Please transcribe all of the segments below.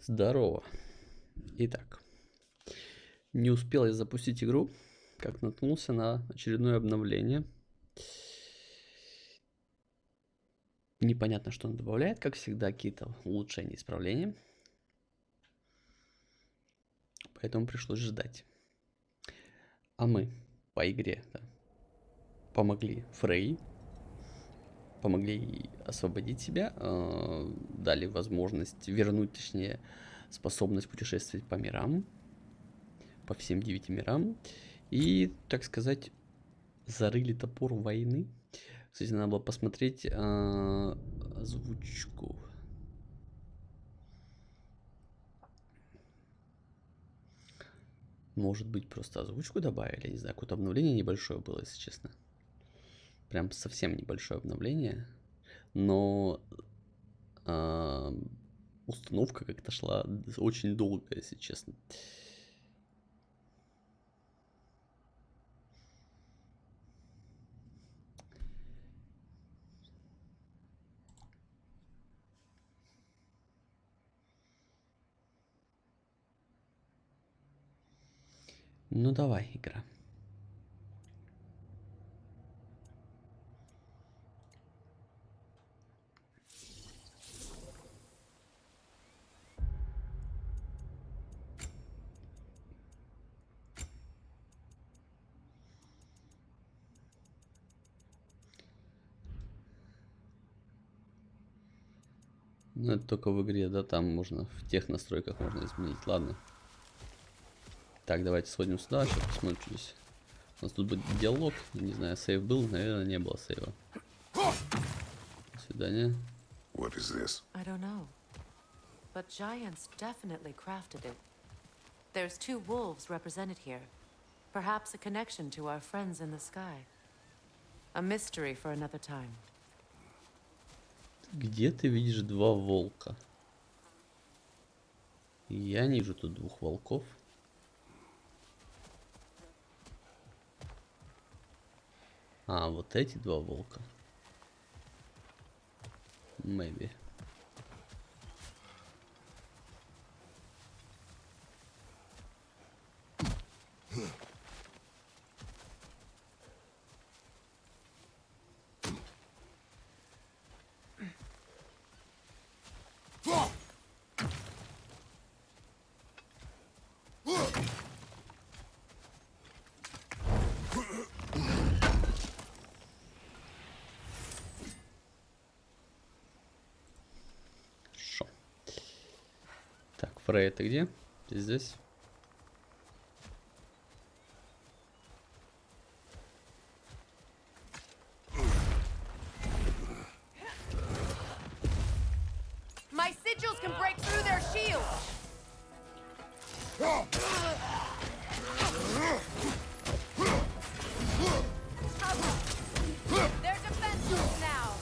Здорово. Итак, не успел я запустить игру, как наткнулся на очередное обновление. Непонятно, что он добавляет, как всегда, какие-то улучшения, исправления. Поэтому пришлось ждать. А мы по игре помогли Фрей, помогли ей освободить себя, дали возможность вернуть, точнее, способность путешествовать по мирам, по всем 9 мирам. И, так сказать, зарыли топор войны. Кстати, надо было посмотреть озвучку. Может быть, просто озвучку добавили, не знаю, какое-то обновление небольшое было, если честно. Прям совсем небольшое обновление. Но установка как-то шла очень долго, если честно. Ну давай, игра. Ну это только в игре, да, там можно, в тех настройках можно изменить. Ладно. Так, давайте сходим сюда, сейчас посмотрим, что здесь. У нас тут будет диалог, не знаю, сейв был, наверное, не было сейва. До свидания. What is this? I don't know. But giants definitely crafted it. There's 2 wolves represented here. Perhaps a connection to our friends in the sky. A mystery for another time. Где ты видишь 2 волка? Я не вижу тут 2 волков. А, вот эти 2 волка. Maybe. Хорошо. Так, Фрей, ты где? Ты здесь? My sigils can break through their shields. They're defenseless now.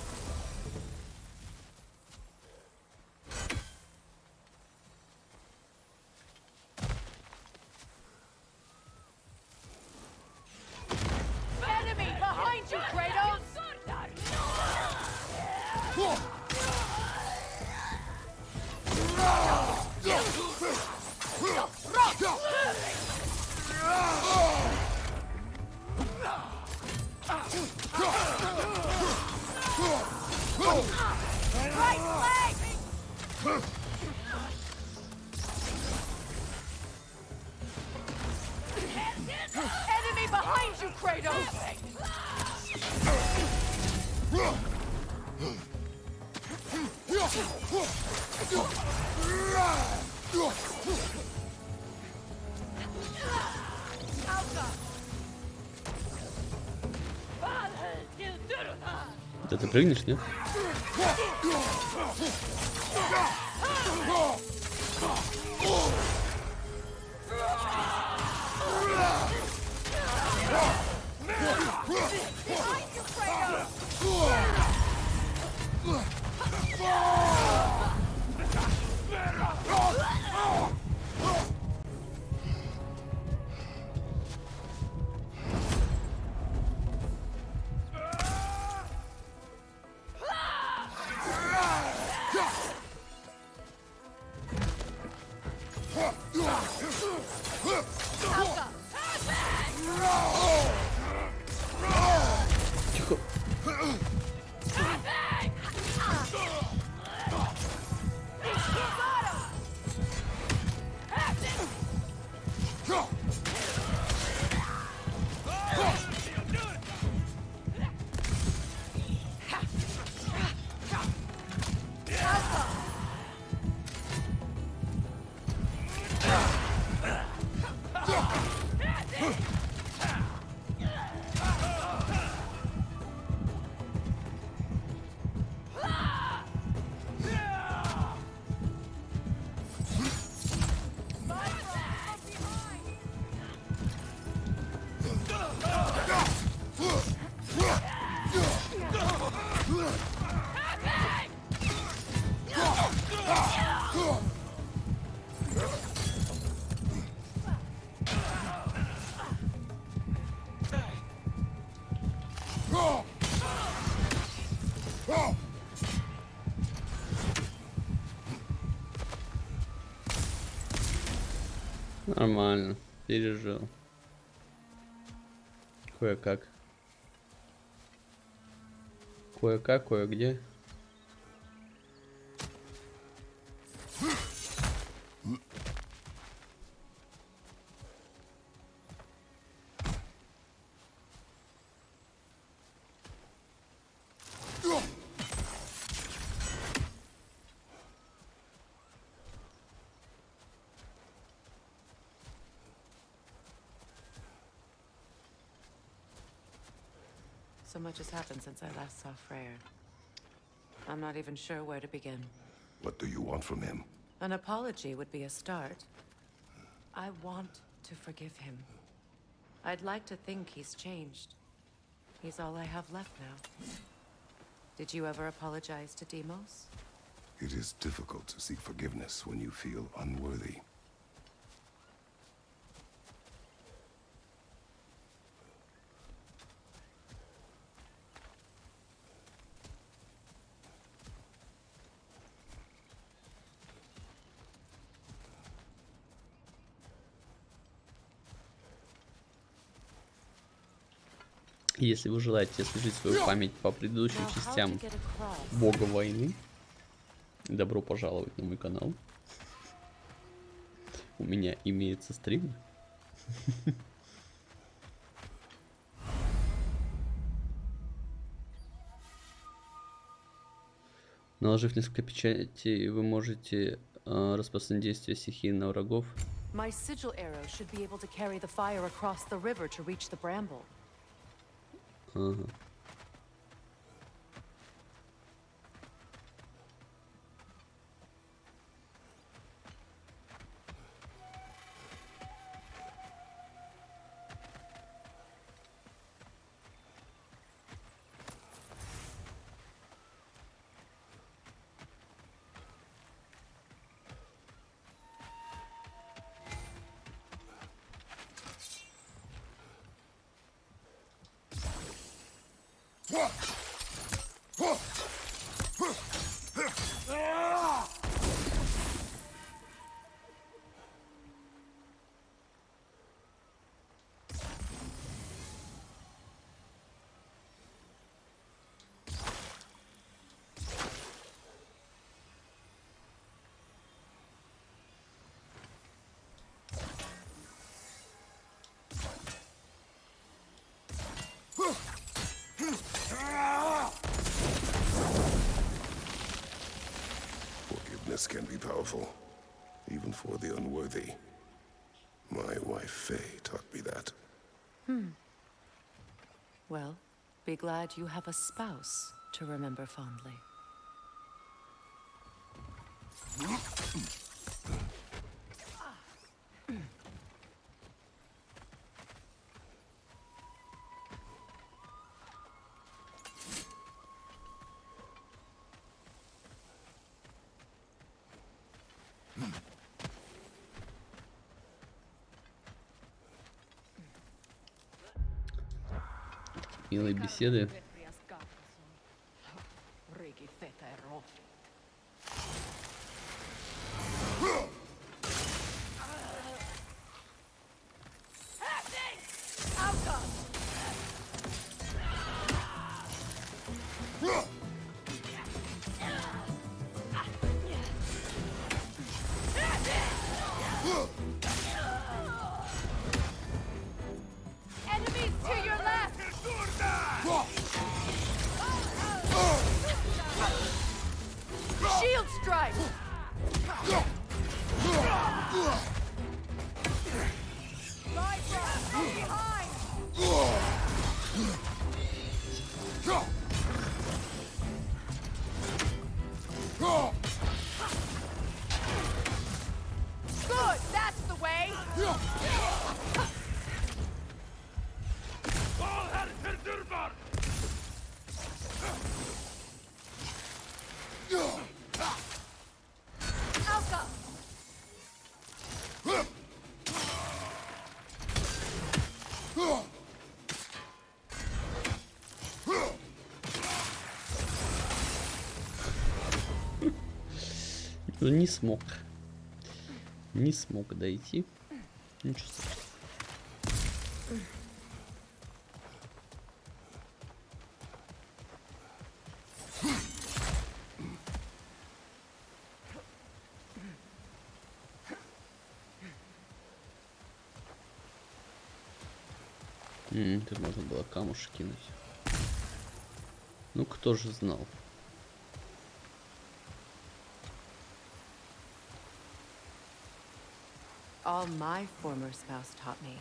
Enemy behind you, Kratos! Right leg! Enemy behind you, Kratos! Да ты прыгнешь, нет? Нормально. Пережил. Кое-как. Кое-как, кое-где. So much has happened since I last saw Freyr. I'm not even sure where to begin. What do you want from him? An apology would be a start. I want to forgive him. I'd like to think he's changed. He's all I have left now. Did you ever apologize to Demos? It is difficult to seek forgiveness when you feel unworthy. Если вы желаете освежить свою память по предыдущим частям Бога войны, добро пожаловать на мой канал. У меня имеется стрим. Наложив несколько печатей, вы можете распространить действие стихии на врагов. My sigil arrow should be able to carry the fire across the river to reach the bramble. Ага. Forgiveness can be powerful, even for the unworthy. My wife Faye taught me that. Well, be glad you have a spouse to remember fondly. Милые беседы. Enemies to your left! Shield strike! From behind! Good, that's the way! Alka! Ну, не смог. Не смог дойти. Ничего страшного. Тут можно было камушек кинуть. Ну, кто же знал? All my former spouse taught me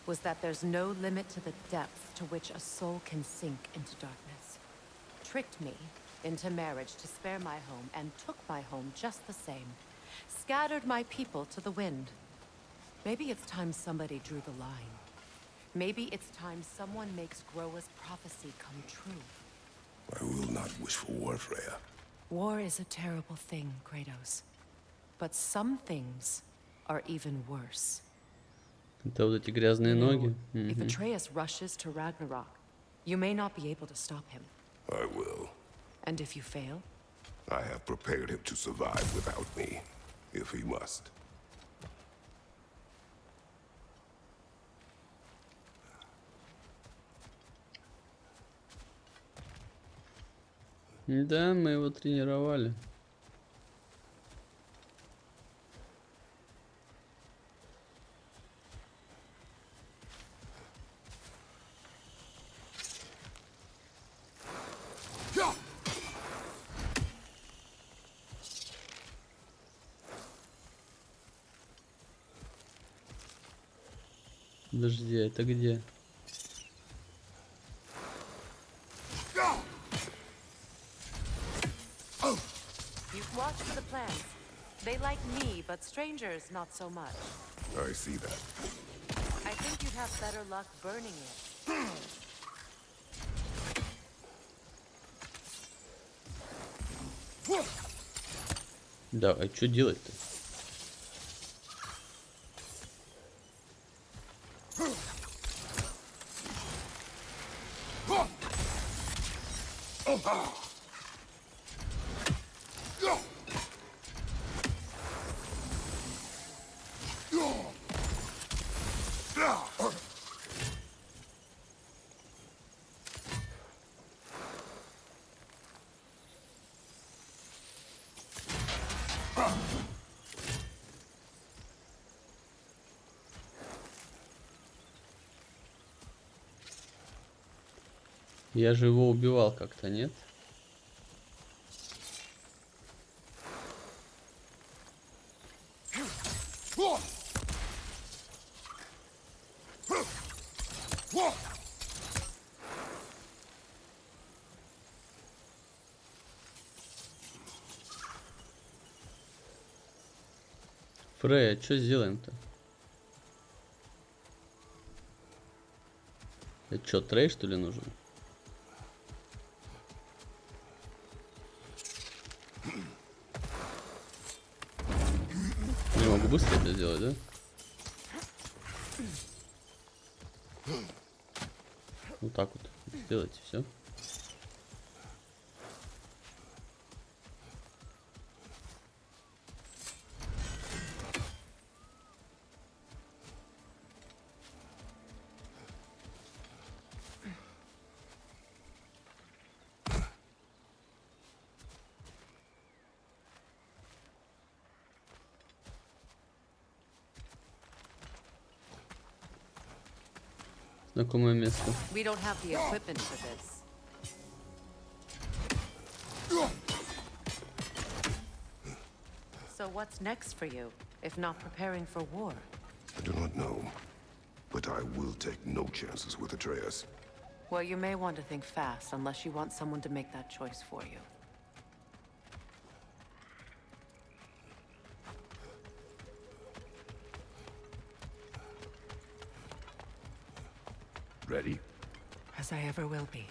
was that there's no limit to the depth to which a soul can sink into darkness. Tricked me into marriage to spare my home and took my home just the same. Scattered my people to the wind. Maybe it's time somebody drew the line. Maybe it's time someone makes Groa's prophecy come true. I will not wish for war, Freya. War is a terrible thing, Kratos. But some things are even worse. Это вот эти грязные You know, ноги. if Atreus rushes to Ragnarok, you may not be able to stop him. I will. And if you fail? I have prepared him to survive without me, if he must. Да, мы его тренировали. Подожди, а это где? You've watched for the plants. They like me, but strangers not so much. I see that. I think you'd have better luck burning it. Да, а что делать-то? Я же его убивал как-то, нет? Фрей, а что сделаем-то? Это что, трей что ли нужен? Я могу быстро это сделать, да? Вот так вот сделайте все. Знакомое место. We don't have the equipment for this. So what's next for you, if not preparing for war? I do not know, but I will take no chances with Atreus. Well, you may want to think fast, unless you want someone to make that choice for you. Ready? As I ever will be.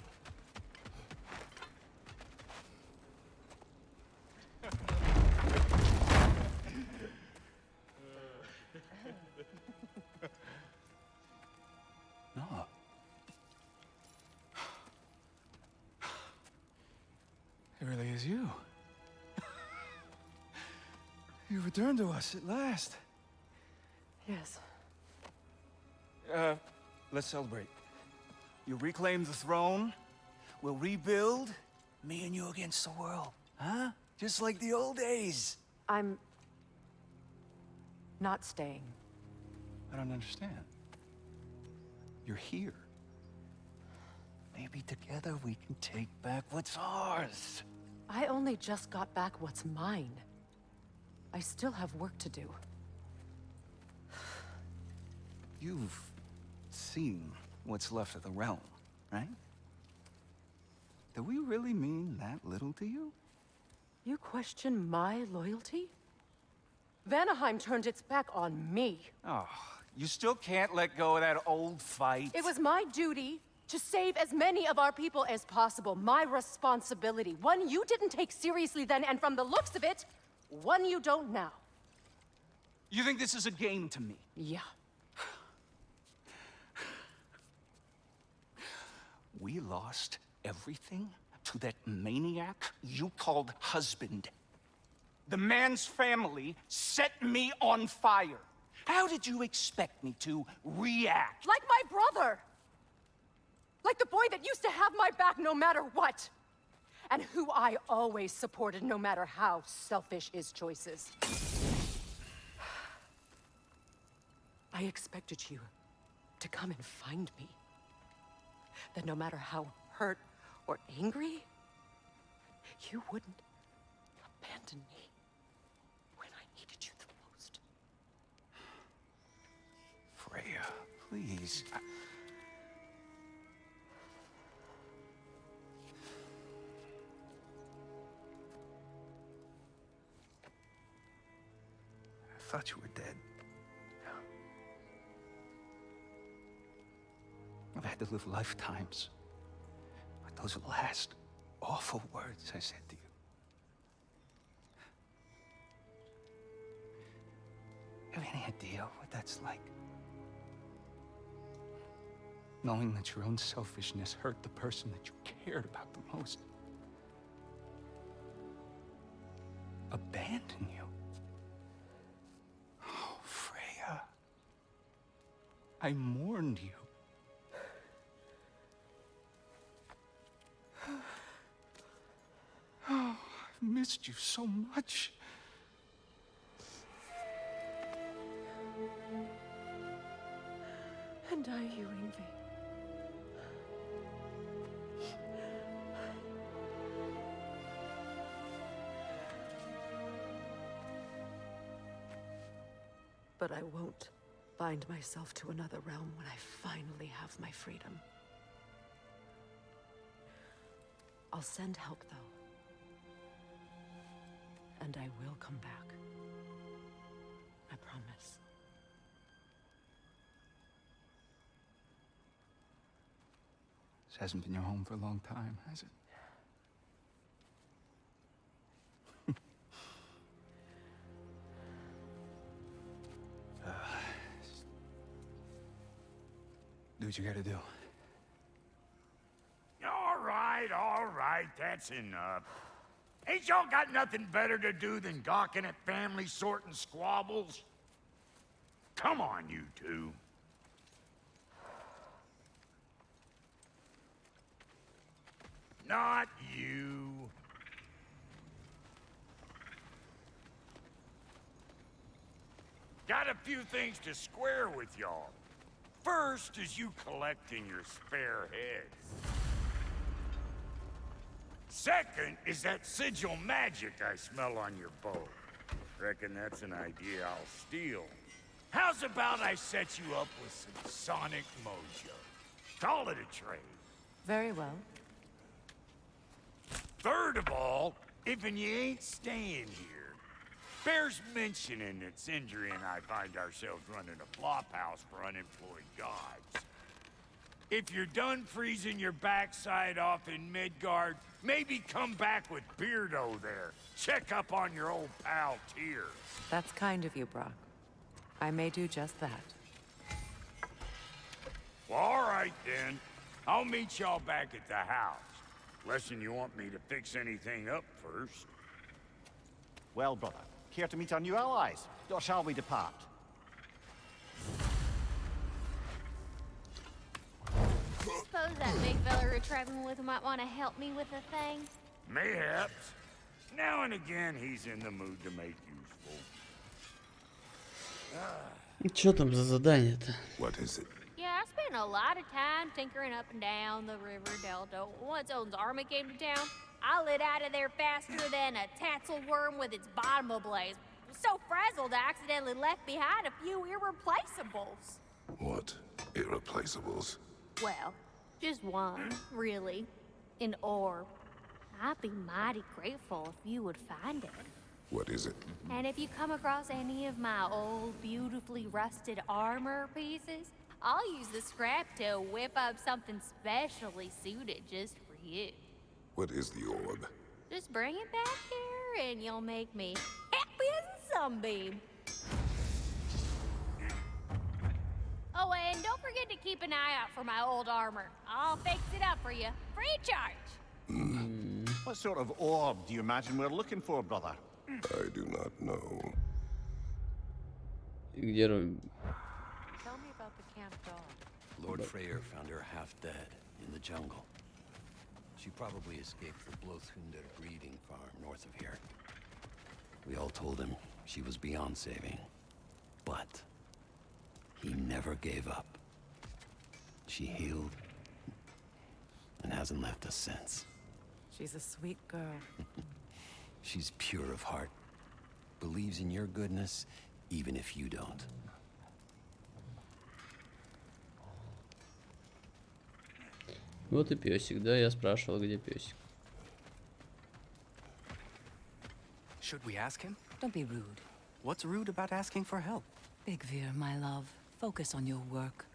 No. It really is you. You returned to us at last. Yes. Let's celebrate. You reclaim the throne, we'll rebuild, me and you against the world, huh? Just like the old days. I'm not staying. I don't understand. You're here. Maybe together we can take back what's ours. I only just got back what's mine. I still have work to do. You've seen what's left of the realm, right? Do we really mean that little to you? You question my loyalty? Vanaheim turned its back on me. Oh, you still can't let go of that old fight. It was my duty to save as many of our people as possible. My responsibility. One you didn't take seriously then, and from the looks of it, one you don't now. You think this is a game to me? Yeah. We lost everything to that maniac you called husband. The man's family set me on fire. How did you expect me to react? Like my brother! Like the boy that used to have my back no matter what! And who I always supported no matter how selfish his choices. I expected you to come and find me. That no matter how hurt or angry, you wouldn't abandon me when I needed you the most. Freya, please. I thought you were dead. I've had to live lifetimes with those last awful words I said to you. You have any idea what that's like? Knowing that your own selfishness hurt the person that you cared about the most. Abandon you. Oh, Freya. I mourned you. Oh, I've missed you so much. And I, you, Yngvi. But I won't bind myself to another realm when I finally have my freedom. I'll send help, though. And I will come back. I promise. This hasn't been your home for a long time, has it? Do what you gotta do. All right, that's enough. Ain't y'all got nothing better to do than gawking at family sorting squabbles? Come on, you two. Not you. Got a few things to square with y'all. First is you collecting your spare heads. Second is that sigil magic I smell on your bow. Reckon that's an idea I'll steal. How's about I set you up with some sonic mojo? Call it a trade. Very well. Third of all, if you ain't staying here, bears mentioning that Sindri and I find ourselves running a flop house for unemployed gods. If you're done freezing your backside off in Midgard, maybe come back with Beardo there. Check up on your old pal Tyr. That's kind of you, Brock. I may do just that. Well, all right then. I'll meet y'all back at the house. Unless you want me to fix anything up first. Well, brother, care to meet our new allies? Or shall we depart? suppose that big fella we're traveling with might want to help me with a thing? Mayhaps. Now and again, he's in the mood to make useful. Что там за задание-то? What is it? Yeah, I spent a lot of time tinkering up and down the river delta. Once Odin's army came to town, I lit out of there faster than a tassel worm with its bottom ablaze. So frazzled, I accidentally left behind a few irreplaceables. What irreplaceables? Well, just one, really. An orb. I'd be mighty grateful if you would find it. What is it? And if you come across any of my old, beautifully rusted armor pieces, I'll use the scrap to whip up something specially suited just for you. What is the orb? Just bring it back here and you'll make me happy as a sunbeam. Oh, and don't forget to keep an eye out for my old armor. I'll fix it up for you, free of charge. What sort of orb do you imagine we're looking for, brother? I do not know. Где Tell me about the camp dog. Lord Freyr found her half dead in the jungle. She probably escaped the Blothunder breeding farm north of here. We all told him she was beyond saving, but he never gave up. She healed and hasn't left us since. She's a sweet girl. She's pure of heart, believes in your goodness, even if you don't. Вот и песик, да? Я спрашивал, где песик. Should we ask him? Don't be rude. What's rude about asking for help? Big Veer, my love, focus on your work.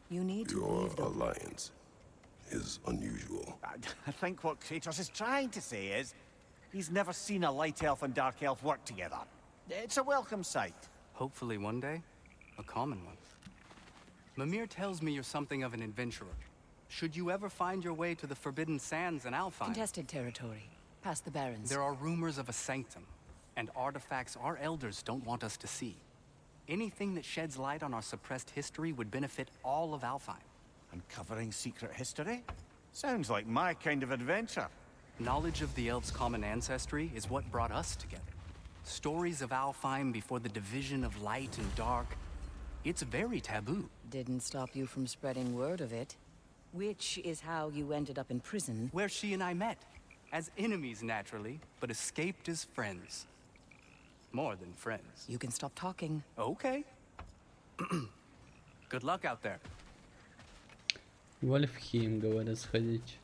You need to Your leave the... alliance is unusual. I think what Kratos is trying to say is he's never seen a light elf and dark elf work together. It's a welcome sight. Hopefully one day, a common one. Mimir tells me you're something of an adventurer. Should you ever find your way to the Forbidden Sands in Alfheim, Contested territory. Past the Barrens. there are rumors of a sanctum, and artifacts our elders don't want us to see. Anything that sheds light on our suppressed history would benefit all of Alfheim. Uncovering secret history? Sounds like my kind of adventure. Knowledge of the elves' common ancestry is what brought us together. Stories of Alfheim before the division of light and dark. It's very taboo. Didn't stop you from spreading word of it. Which is how you ended up in prison. Where she and I met. As enemies, naturally, but escaped as friends. More than friends. You can stop talking. Okay. Good luck out there. В Альфхейм, говорят, сходить.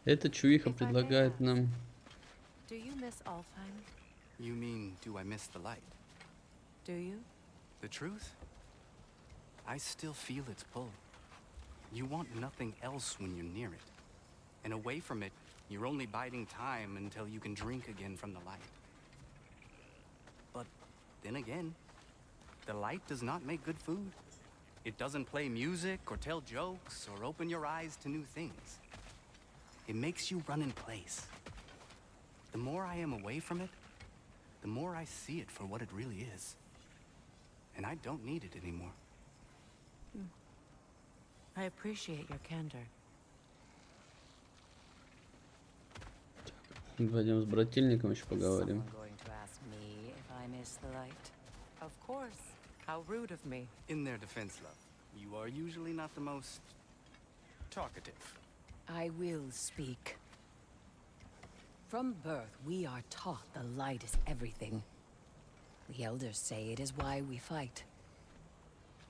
Эта чуиха предлагает нам... Do you miss Alfheim? You mean, do I miss the light? Do you? The truth? I still feel its pull. You want nothing else when you're near it. And away from it, you're only biding time until you can drink again from the light. But then again, the light does not make good food. It doesn't play music or tell jokes or open your eyes to new things. It makes you run in place. The more I am away from it, the more I see it for what it really is. And I don't need it anymore. I appreciate your candor. Пойдем с брательником еще поговорим. Someone going to ask me if I miss the light? Of course. How rude of me. In their defense, love, you are usually not the most talkative. I will speak. From birth, we are taught the light is everything. The elders say it is why we fight.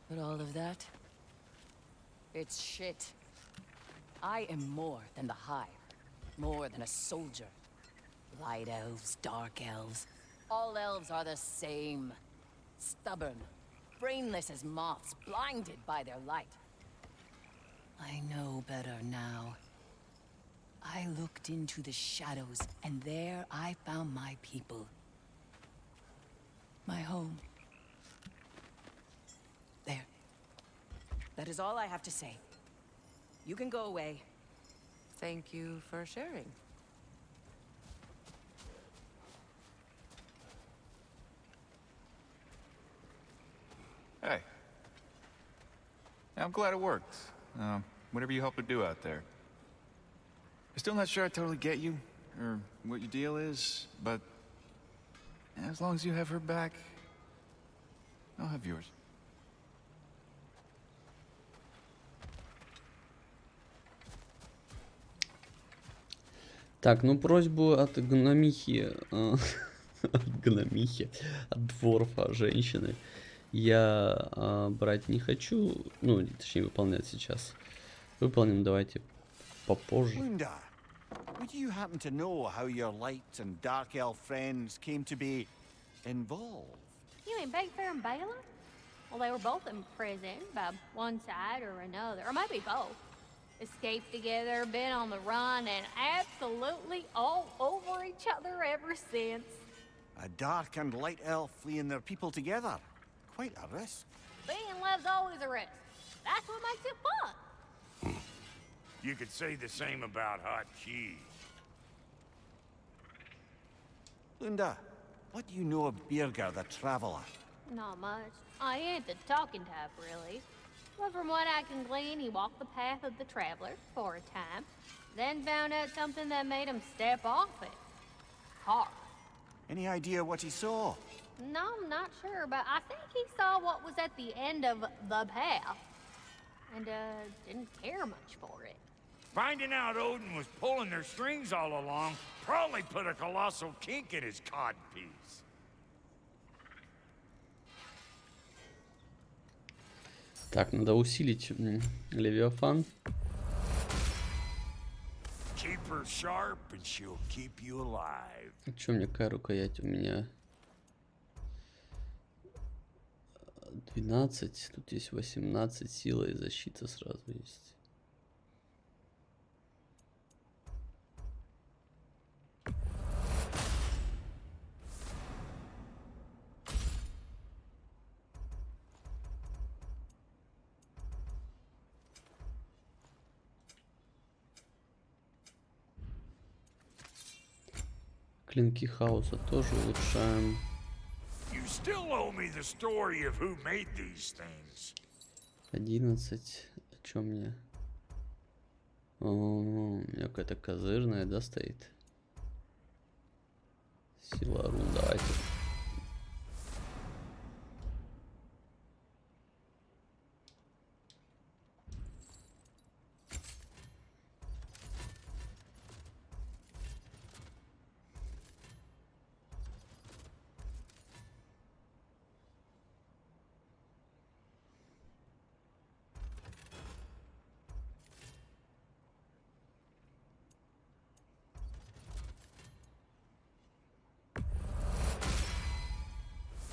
But all of that, it's shit. I am more than the Hive. More than a soldier. Light elves, dark elves. All elves are the same. Stubborn. Brainless as moths, blinded by their light. I know better now. I looked into the shadows, and there I found my people. My home. There. That is all I have to say. You can go away. Thank you for sharing. Hey. Yeah, I'm glad it worked. whatever you help her do out there. I'm still not sure I totally get you, or what your deal is, but as long as you have her back, I'll have yours. Так, ну просьбу от гномихи, от гномихи, от дворфа, женщины, я брать не хочу, ну, точнее, выполнять сейчас. Выполним, давайте, попозже. Lunda, would you happen to know how your light and dark elf friends came to be involved? You mean Big Fair and Bela? Well, they were both in prison by one side or another, or maybe both. Escaped together, been on the run, and absolutely all over each other ever since. A dark and light elf fleeing their people together. Quite a risk. Being love's always a risk. That's what makes it fun. You could say the same about hot cheese. Lunda, what do you know of Birger the Traveler? Not much. I ain't the talking type, really. But from what I can glean, he walked the path of the traveler for a time, then found out something that made him step off it. Hard. Any idea what he saw? No, I'm not sure, but I think he saw what was at the end of the path. And, didn't care much for it. Finding out Odin was pulling their strings all along probably put a colossal kink in his codpiece. Так, надо усилить Левиафан. Keep her sharp and she'll keep you alive. Че у меня, какая рукоять? У меня 12, тут есть 18, сила и защита сразу есть. Клинки хаоса тоже улучшаем. You still owe me the story of who made these things. 11. О чем мне? О, у меня какая-то козырная, да, стоит? Сила рун, давайте.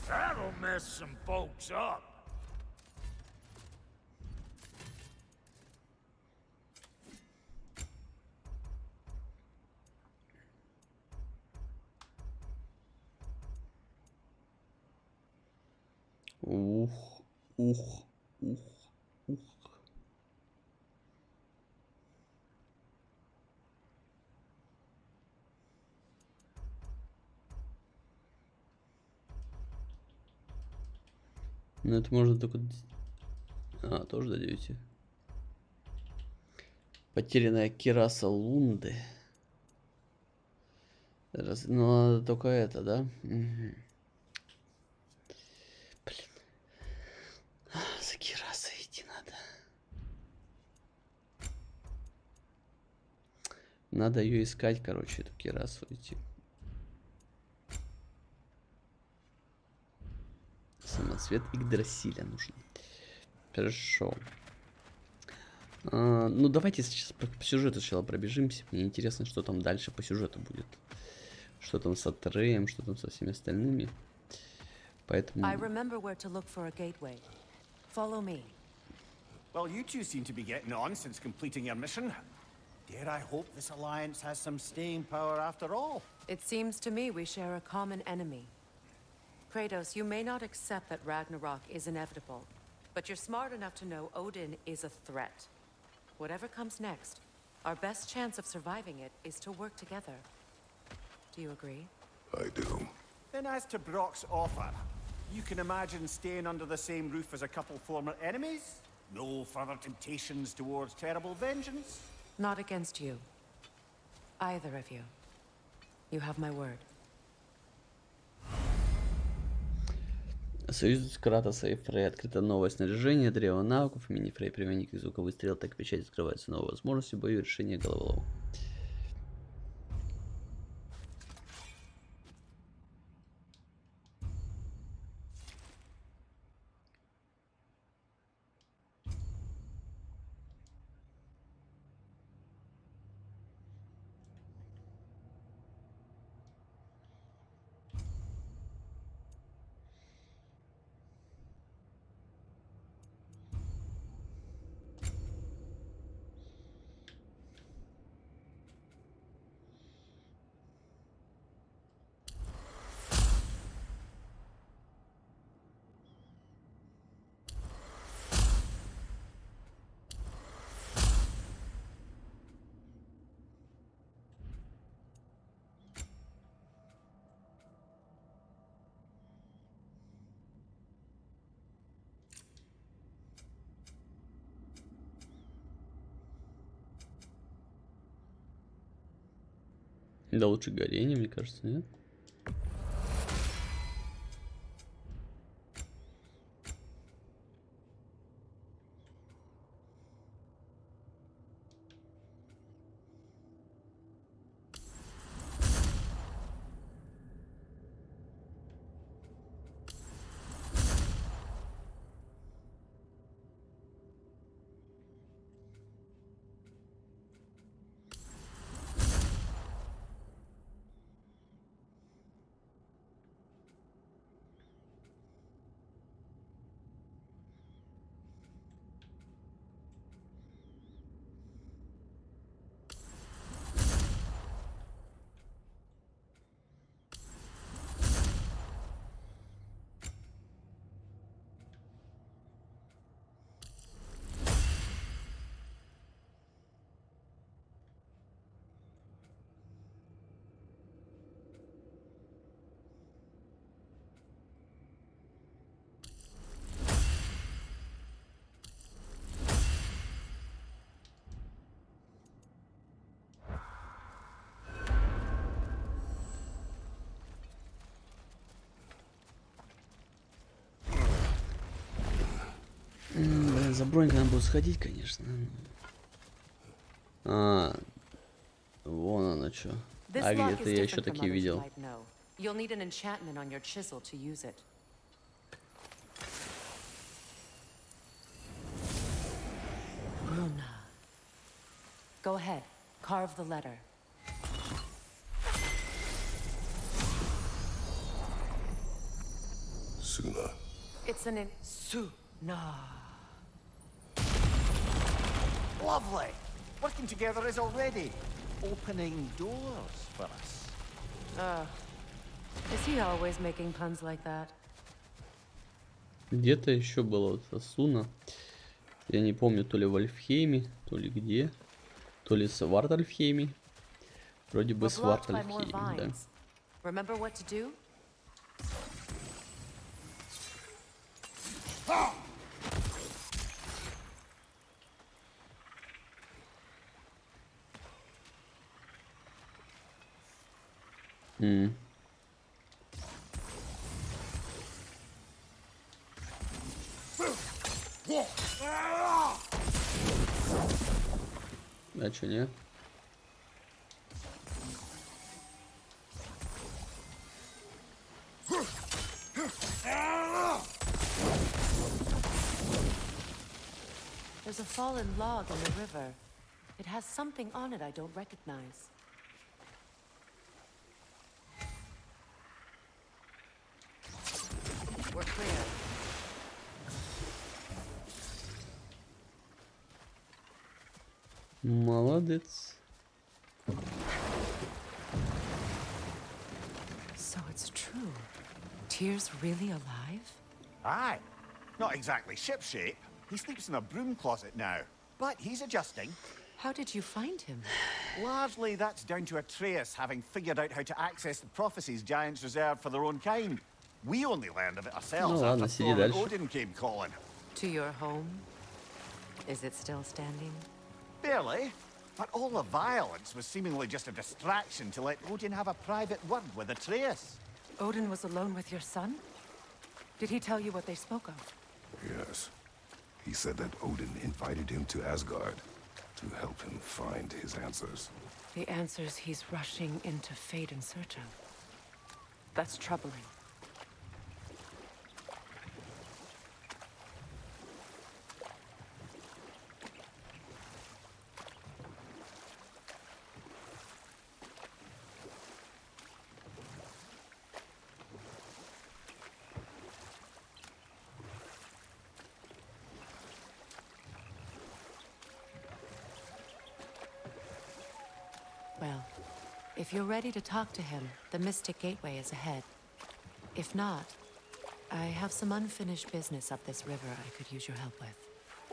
That'll mess some folks up. Ух, ух, ух, ух. Ну это можно только... А, тоже до 9. Потерянная кираса Лунды. Ну, надо только это, да? Угу. Блин. За кирасой идти надо. Надо ее искать, короче, эту кирасу идти. Самоцвет Игдрасиля нужен. Хорошо. Ну, давайте сейчас по сюжету сначала пробежимся. Мне интересно, что там дальше по сюжету будет. Что там с Атреем, что там со всеми остальными. Поэтому... I remember where to look for a gateway. Follow me. Well, you two seem to be getting on since completing your mission. Dare I hope this alliance has some staying power after all? It seems to me we share a common enemy. Kratos, you may not accept that Ragnarok is inevitable, but you're smart enough to know Odin is a threat. Whatever comes next, our best chance of surviving it is to work together. Do you agree? I do. Then as to Brock's offer, you can imagine staying under the same roof as a couple former enemies? No further temptations towards terrible vengeance? Not against you. Either of you. You have my word. Союз Кратоса и Фрей. Открыто новое снаряжение, древо навыков, мини-Фрей, применение как звуковой стрел, так и печать. Открываются новые возможности в бою, решение головоломок. Да лучше горение, мне кажется, нет? Блин, за бронькой надо будет сходить, конечно. А, вон оно что. А где-то я еще такие видел. You'll need an enchantment on your chisel to use it. Luna. Go ahead. Carve the letter. Sooner. It's an Suna. Lovely. Working together is already opening doors for us. Is he always making puns like that? Где-то еще было вот Асуна. Я не помню, то ли в Альфхейме, то ли где. То ли с Вартальфхейме. Вроде бы с Вартальфхейме, да. Remember what to do? А чё, не? There's a fallen log in the river. It has something on it I don't recognize. We're clear. Молодец. So it's true. Tyr's really alive? Aye. Not exactly shipshape. He sleeps in a broom closet now. But he's adjusting. How did you find him? Largely, that's down to Atreus having figured out how to access the prophecies giants reserve for their own kind. We only learned of it ourselves Ну ладно, after сиди Thor and дальше. Odin came calling. To your home? Is it still standing? Barely. But all the violence was seemingly just a distraction to let Odin have a private word with Atreus. Odin was alone with your son? Did he tell you what they spoke of? Yes. He said that Odin invited him to Asgard to help him find his answers. The answers he's rushing into fate in search of. That's troubling. Well, if you're ready to talk to him, the Mystic Gateway is ahead. If not, I have some unfinished business up this river I could use your help with.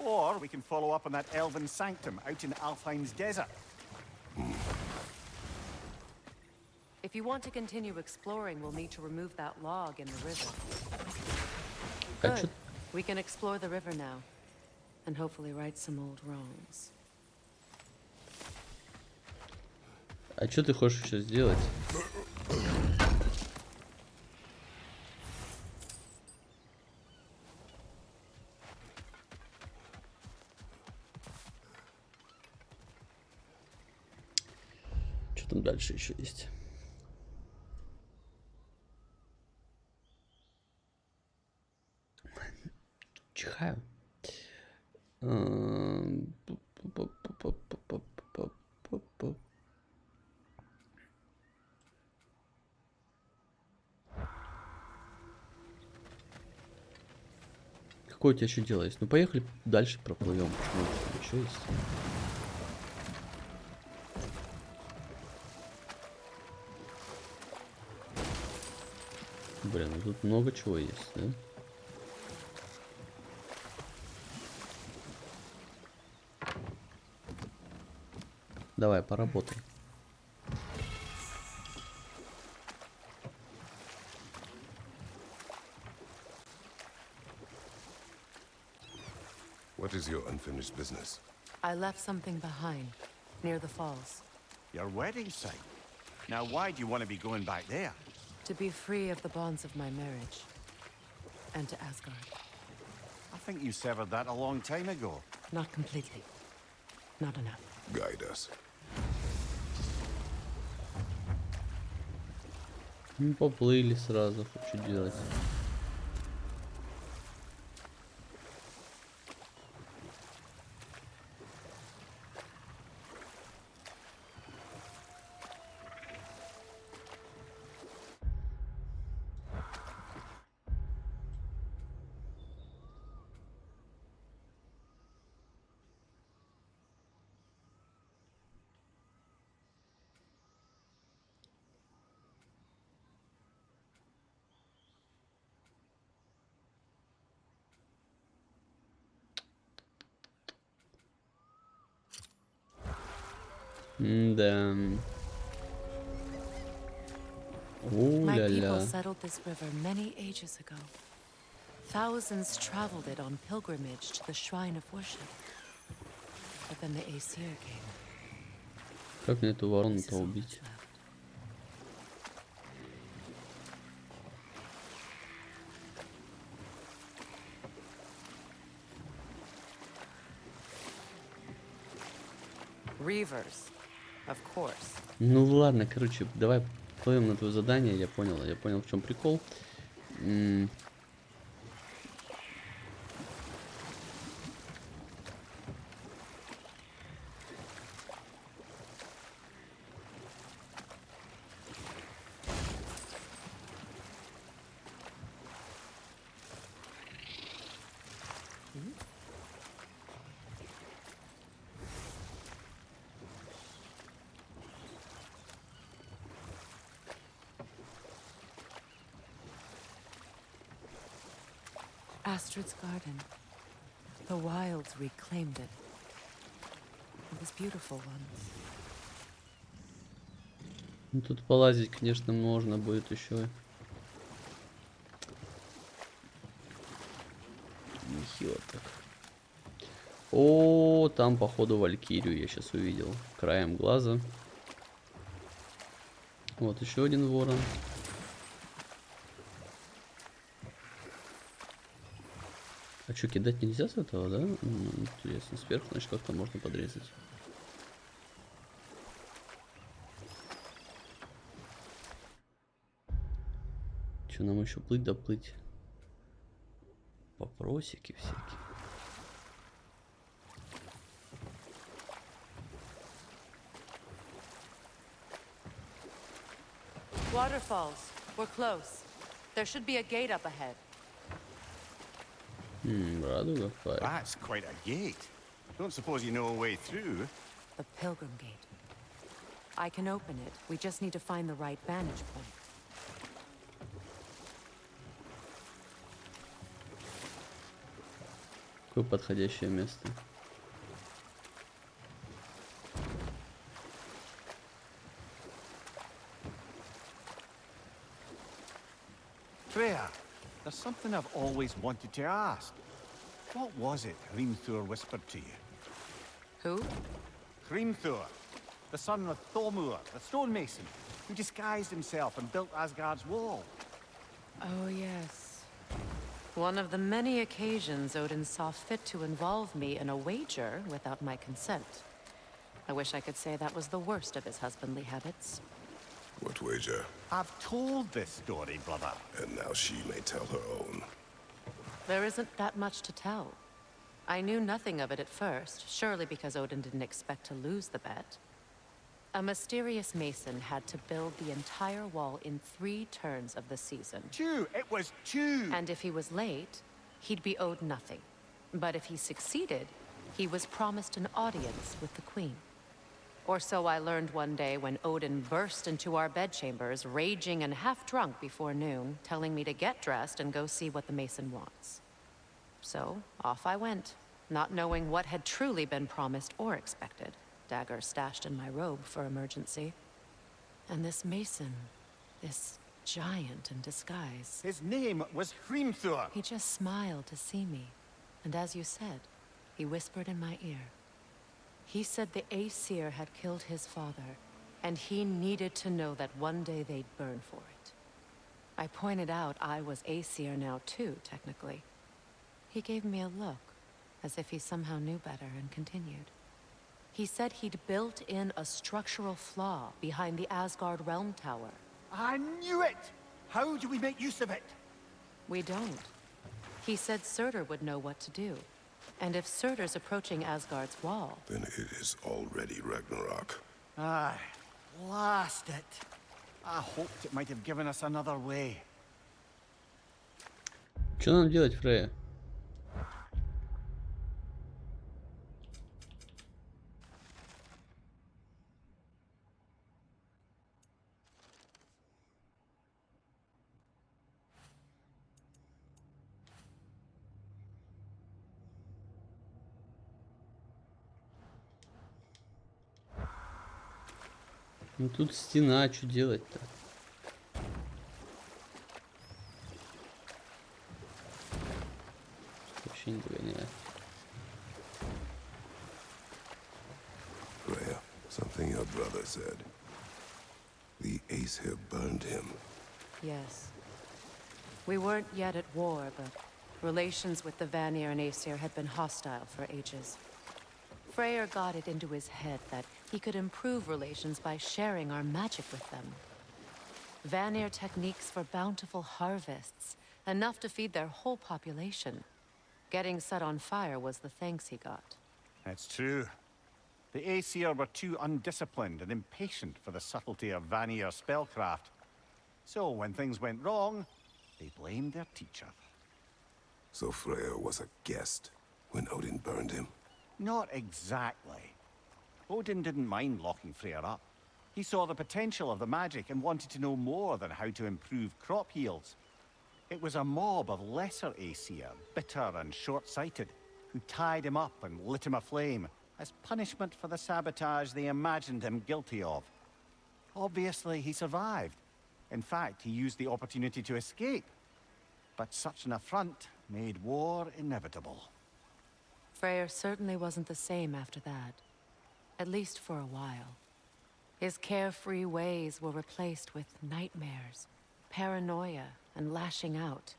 Or we can follow up on that elven sanctum out in Alfheim's desert. If you want to continue exploring, we'll need to remove that log in the river. Good. We can explore the river now, and hopefully right some old wrongs. А что ты хочешь еще сделать? Что там дальше еще есть? Чихаю. Какое у тебя еще дело есть? Ну поехали дальше проплывем. Почему там еще есть? Блин, ну тут много чего есть, да? Давай, поработай. What is your unfinished business? I left something behind, near the falls. Your wedding site. Now why do you want to be going back there? To be free of the bonds of my marriage. And to Asgard. I think you severed that a long time ago. Not completely. Not enough. Guide us. Ну, поплыли сразу, что делать? Да. My people О-ля-ля. settled this river many ages ago. Thousands traveled it on pilgrimage to the shrine of worship. But then the Aesir came. Как мне эту This ворону-то is all убить? that's left. Reavers, of course. Ну ладно, короче, давай плывем на твое задание. Я понял, в чем прикол. Astrid's garden. The wilds reclaimed it. It was beautiful once. Ну, тут полазить, конечно, можно будет еще. Нехило так. О, там походу валькирию я сейчас увидел. Краем глаза. Вот еще один ворон. А что, кидать нельзя с этого, да? Интересно, сверху, значит, как-то можно подрезать. Что, нам еще плыть, доплыть? Вопросики всякие. Waterfalls. We're close. There should be a gate up ahead. Радуга. That's quite a gate. Don't suppose you know a way through? The Pilgrim Gate. I can open it. We just need to find the right vantage point. Какое подходящее место. Freya, there's something I've always wanted to ask. What was it Hrimthur whispered to you? Who? Hrimthur, the son of Thormur, the stonemason, who disguised himself and built Asgard's wall. Oh, yes. One of the many occasions Odin saw fit to involve me in a wager without my consent. I wish I could say that was the worst of his husbandly habits. What wager? I've told this story, brother. And now she may tell her own. There isn't that much to tell. I knew nothing of it at first, surely because Odin didn't expect to lose the bet. A mysterious mason had to build the entire wall in 3 turns of the season. 2! It was 2! And if he was late, he'd be owed nothing. But if he succeeded, he was promised an audience with the queen. Or so I learned one day when Odin burst into our bedchambers, raging and half-drunk before noon, telling me to get dressed and go see what the mason wants. So, off I went, not knowing what had truly been promised or expected. Dagger stashed in my robe for emergency. And this mason, this giant in disguise. His name was Hrimthur. He just smiled to see me. And as you said, he whispered in my ear. He said the Aesir had killed his father, and he needed to know that one day they'd burn for it. I pointed out I was Aesir now too, technically. He gave me a look, as if he somehow knew better, and continued. He said he'd built in a structural flaw behind the Asgard Realm Tower. I knew it! How do we make use of it? We don't. He said Surtur would know what to do. And if Surtur's approaching Asgard's wall... Then it is already Ragnarok. Aye, blast it. I hoped it might have given us another way. Что нам делать, Фрея? Ну тут стена, что делать-то? Вообще не догоняет. Freya, something your brother said. The Aesir burned him. Yes. We weren't yet at war, but relations with the Vanir and Aesir had been hostile for ages. Freyr got it into his head that he could improve relations by sharing our magic with them. Vanir techniques for bountiful harvests, enough to feed their whole population. Getting set on fire was the thanks he got. It's true. The Aesir were too undisciplined and impatient for the subtlety of Vanir spellcraft. So when things went wrong, they blamed their teacher. So Freya was a guest when Odin burned him. Not exactly. Odin didn't mind locking Freyr up. He saw the potential of the magic and wanted to know more than how to improve crop yields. It was a mob of lesser Aesir, bitter and short-sighted, who tied him up and lit him aflame as punishment for the sabotage they imagined him guilty of. Obviously, he survived. In fact, he used the opportunity to escape. But such an affront made war inevitable. Freyr certainly wasn't the same after that. At least for a while. His carefree ways were replaced with nightmares, paranoia, and lashing out.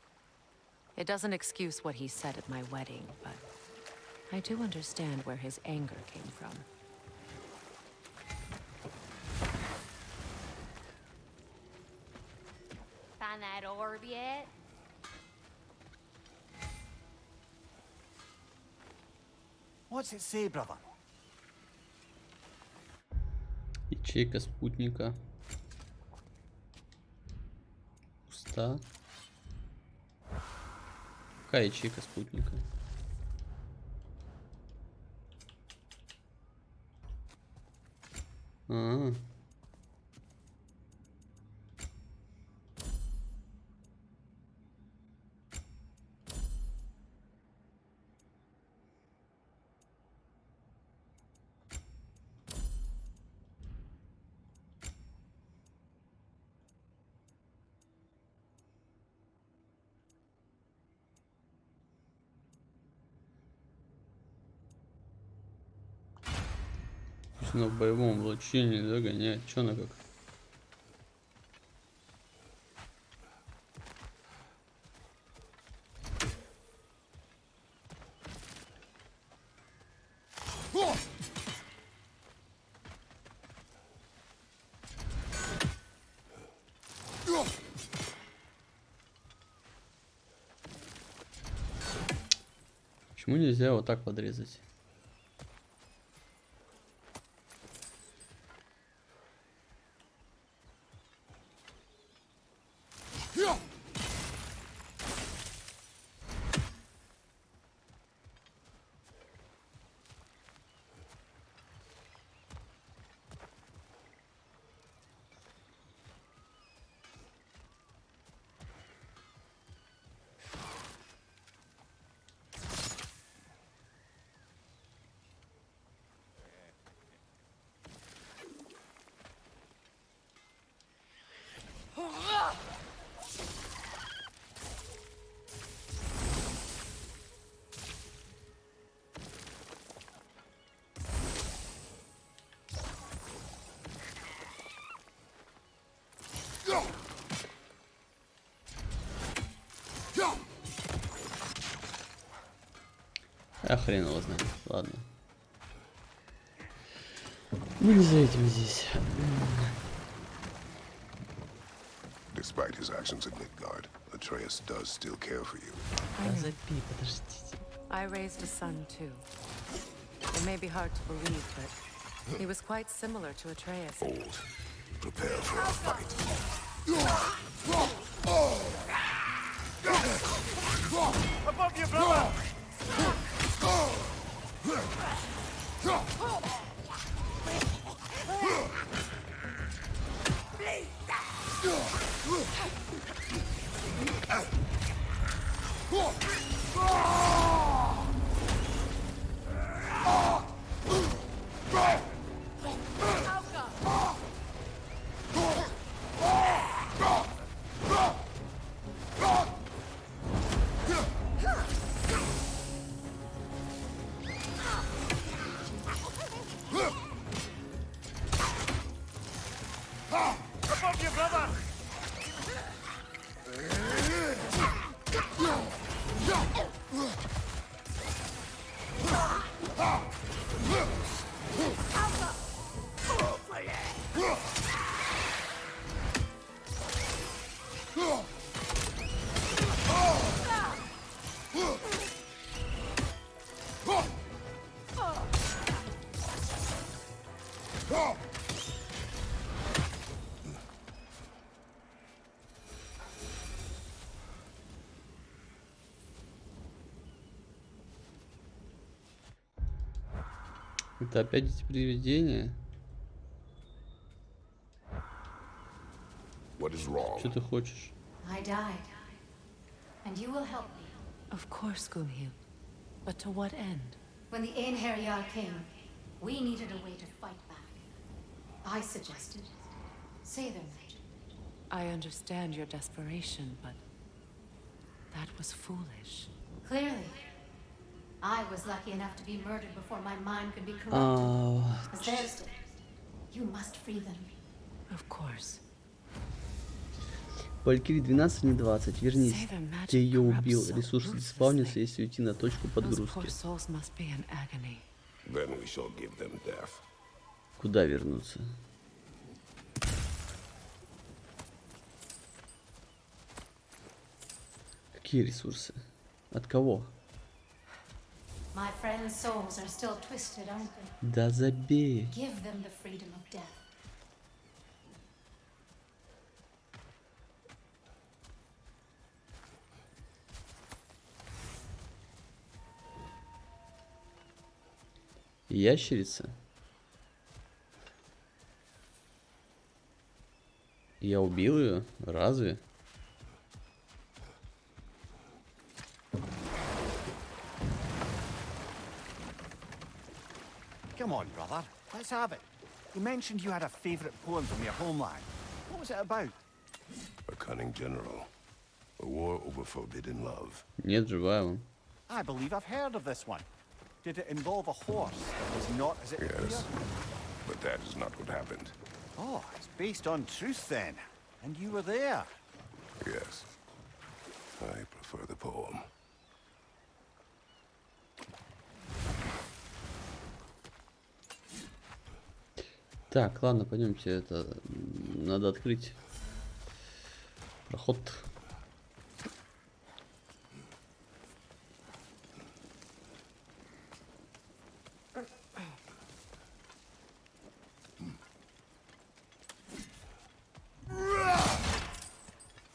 It doesn't excuse what he said at my wedding, but I do understand where his anger came from. Find that orb yet? What's it say, brother? Ячейка спутника. Пуста. Какая ячейка спутника? А-а-а. Пусть она в боевом облачении, да, гоняет. Чё она как? Почему нельзя вот так подрезать? А хрен его знает. Ладно. Мы не за этим здесь. Despite his actions at Midgard, Atreus does still care for you. Запи, подождите. I raised a son too. It may be hard to believe, but he was quite similar to Atreus. Old. Prepare for a fight. Above you, brother! Above you, brother! Это опять эти привидения? What is wrong? Что ты хочешь? I died. And you will help me. Of course, Gunhild. But to what end? When the Einherjar came, we needed a way to fight back. I suggested, say their magic. I understand your desperation, but that was foolish. Clearly. I was lucky enough to be murdered before my mind could be corrupted. As theirs did. You must free them. Of course. Валькирии 12, не 20. Вернись. Ты ее убил. Ресурсы диспаунятся, если уйти на точку подгрузки. Then we shall give them death. Куда вернуться? Какие ресурсы? От кого? My friends' souls are still twisted, aren't they? Да забей. Give them the freedom of death. Ящерица? Я убил ее? Разве? Come on, brother. Let's have it. You mentioned you had a favorite poem from your homeland. What was it about? A cunning general. A war over forbidden love. Нет, живая он. I believe I've heard of this one. Did it involve a horse that was not as it appeared? Yes. But that is not what happened. Oh, it's based on truth then. And you were there. Yes. I prefer the poem. Так, ладно, пойдемте. Это надо открыть проход.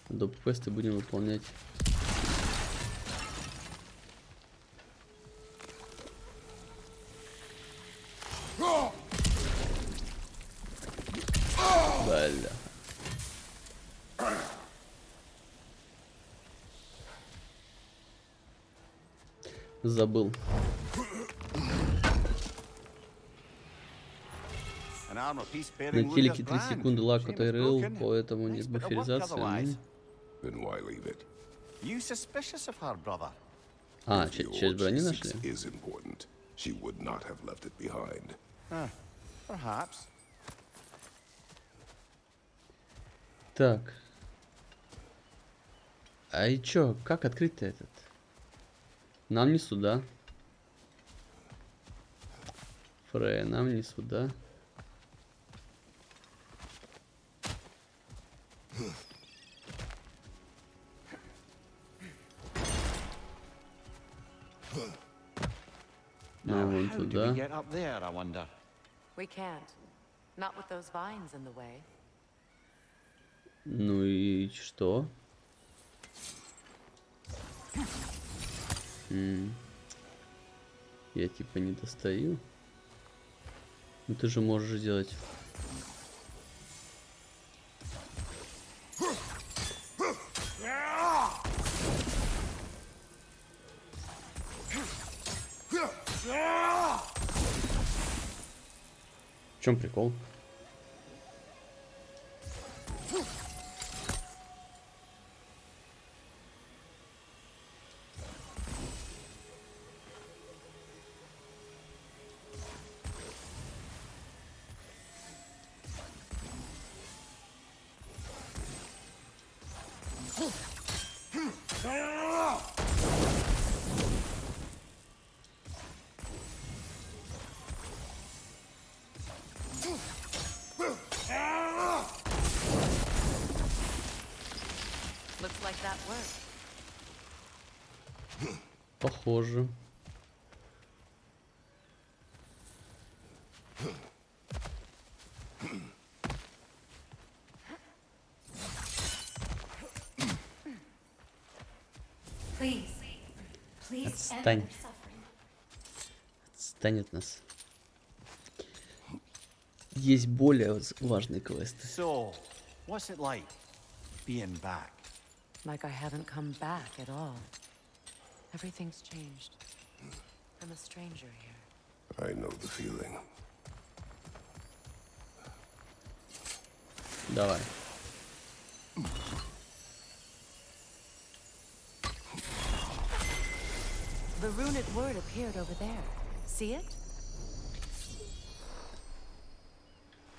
Доп. Квесты будем выполнять. Бля. Забыл. На телеке 3 секунды лак от РЛ, поэтому нет буферизации. Then why leave it? You suspicious of her, brother? А, If the часть orb брони she нашли? seeks is important. She would not have left it behind. Perhaps. Так. А и чё, как открыть-то этот? Нам не сюда. Фрея, нам не сюда. Now, вон how do туда. we get up there, I wonder? We can't. Not with those vines in the way. Ну и что? Я типа не достаю. Ну ты же можешь сделать. В чем прикол? Looks like that worked. Похоже. Please. Please end Отстань. their suffering. Отстань от нас. Есть более важные квесты. So, what's it like being back? Like I haven't come back at all. Everything's changed. I'm a stranger here. I know the feeling. Давай. The runic word appeared over there. See it?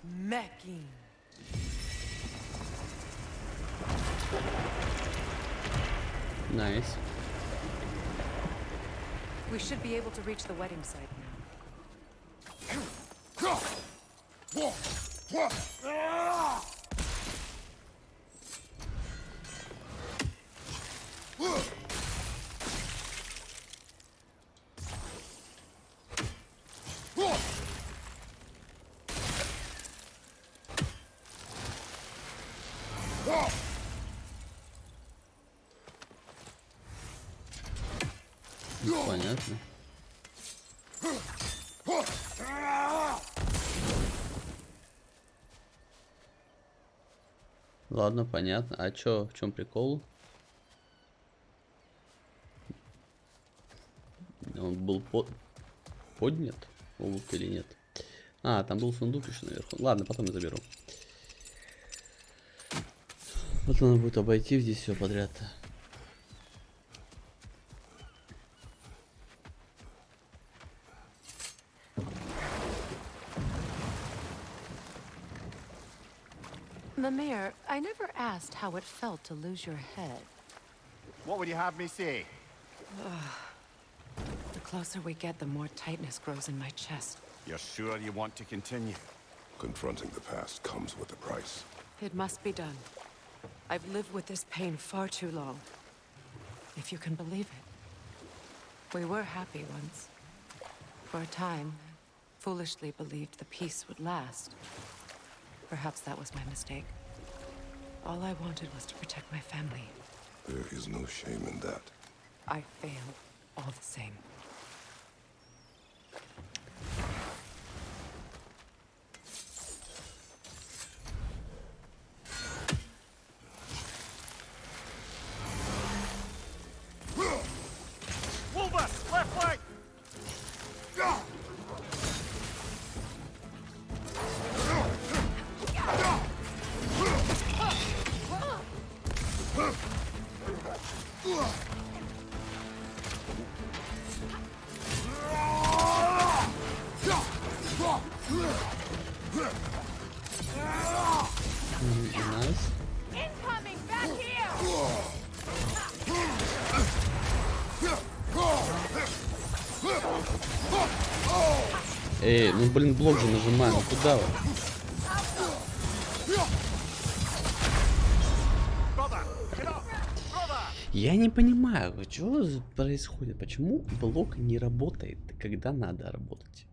Mecking. Nice. We should be able to reach the wedding site now. Понятно. Ладно, понятно. А чё, в чем прикол? Он был поднят, лук или нет? А, там был сундук еще наверху. Ладно, потом я заберу. Вот надо будет обойти здесь все подряд. Mimir, I never asked how it felt to lose your head. What would you have me say? The closer we get, the more tightness grows in my chest. You're sure you want to continue? Confronting the past comes with a price. It must be done. I've lived with this pain far too long. If you can believe it. We were happy once. For a time, foolishly believed the peace would last. Perhaps that was my mistake. All I wanted was to protect my family. There is no shame in that. I failed, all the same. Wolbus, left flank! Nice. Incoming! Back here! Эй, ну блин, блок же нажимаю, ну куда вы? Я не понимаю, что происходит, почему блок не работает, когда надо работать.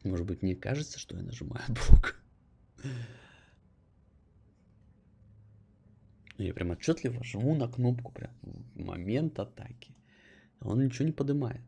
Может быть, мне кажется, что я нажимаю блок. Я прям отчетливо жму на кнопку прям в момент атаки. А он ничего не поднимает.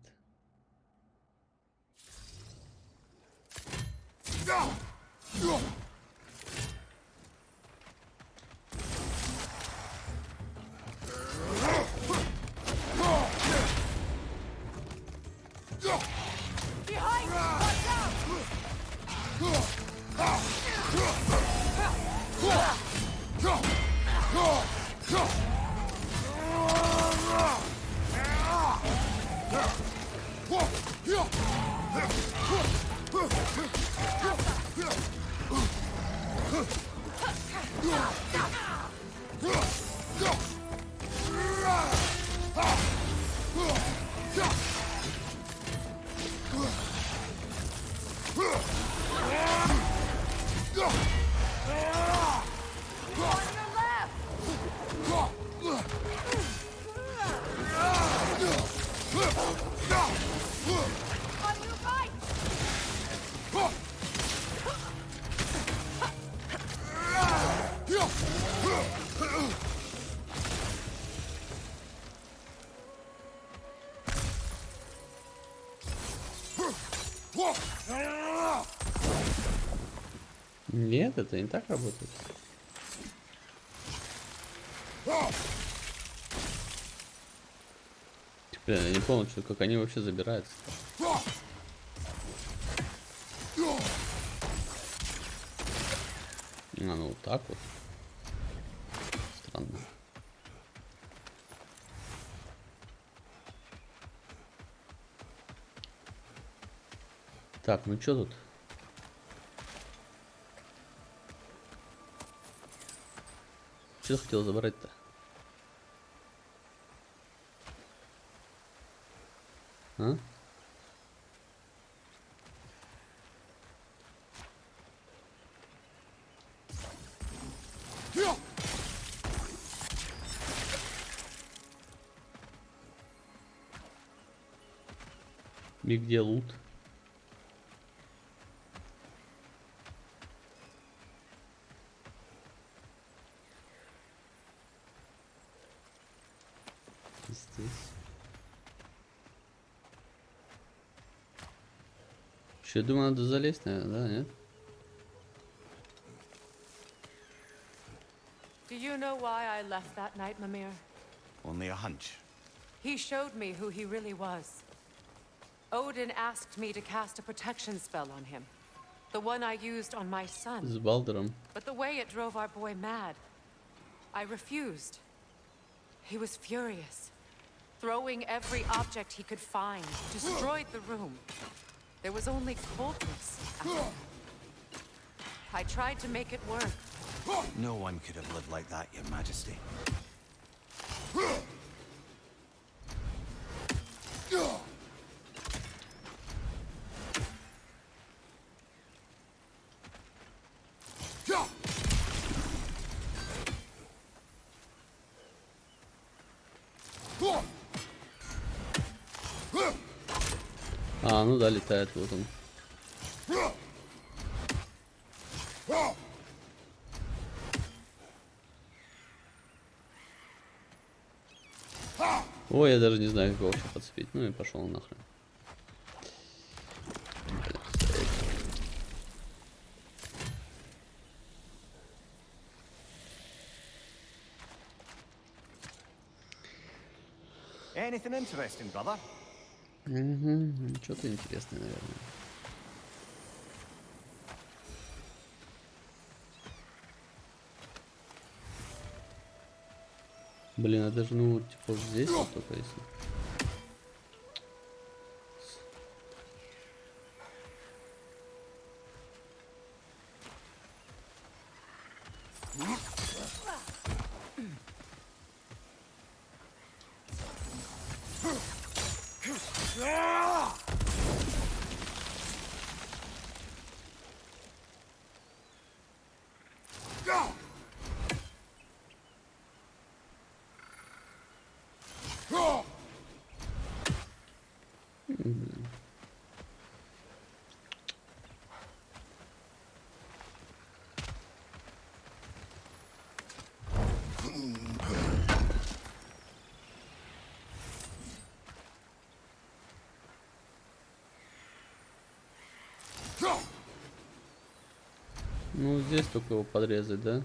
Нет, это не так работает. Блин, я не понял, что, как они вообще забираются. А, ну вот так вот. Так, ну что тут? Что хотел забрать-то? А? И где лут? Здесь. Еще думаю, надо залезть, наверное, да, нет? Do you know why I left that night, Mimir? Only a hunch. He showed me who he really was. Odin asked me to cast a protection spell on him. The one I used on my son. С Балдером. But the way it drove our boy mad, I refused. He was furious, throwing every object he could find, destroyed the room. There was only coldness. I tried to make it work. No one could have lived like that, Your Majesty. А, ну да, летает, вот он. Ой, я даже не знаю, как его вообще подцепить. Ну и пошел нахрен. Anything interesting, brother? Угу, что-то интересное, наверное. Блин, это же, ну, типа, здесь вот только если. Ну, здесь только его подрезать, да?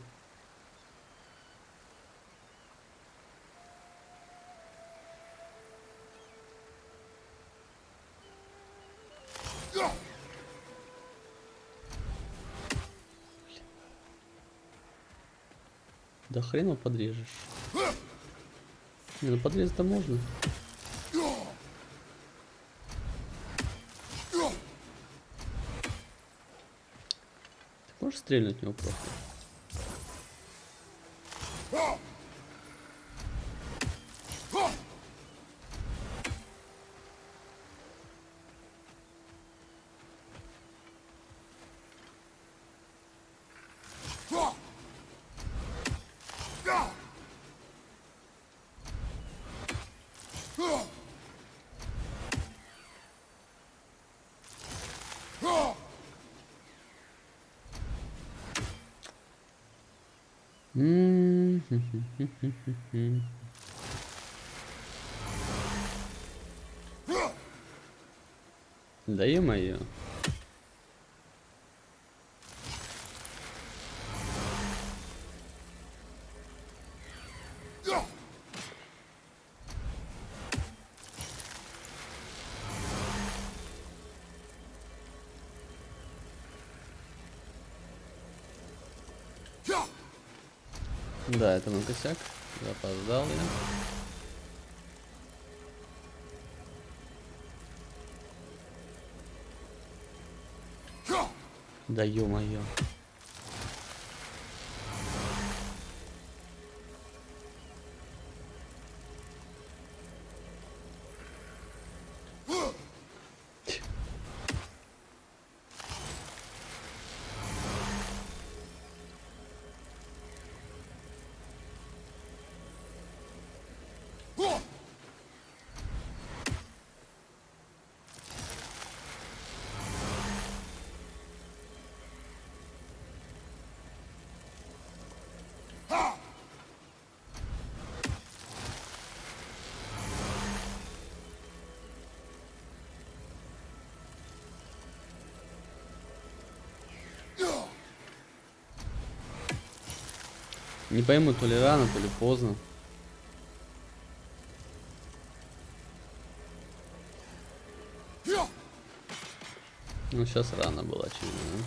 Да хрен его подрежешь. Не, ну подрезать-то можно. Ты можешь стрельнуть в него просто? Да е-мое. Да, это мой косяк. Запоздал я. Да ё-моё. Не пойму, то ли рано, то ли поздно. Ну, сейчас рано было, очевидно.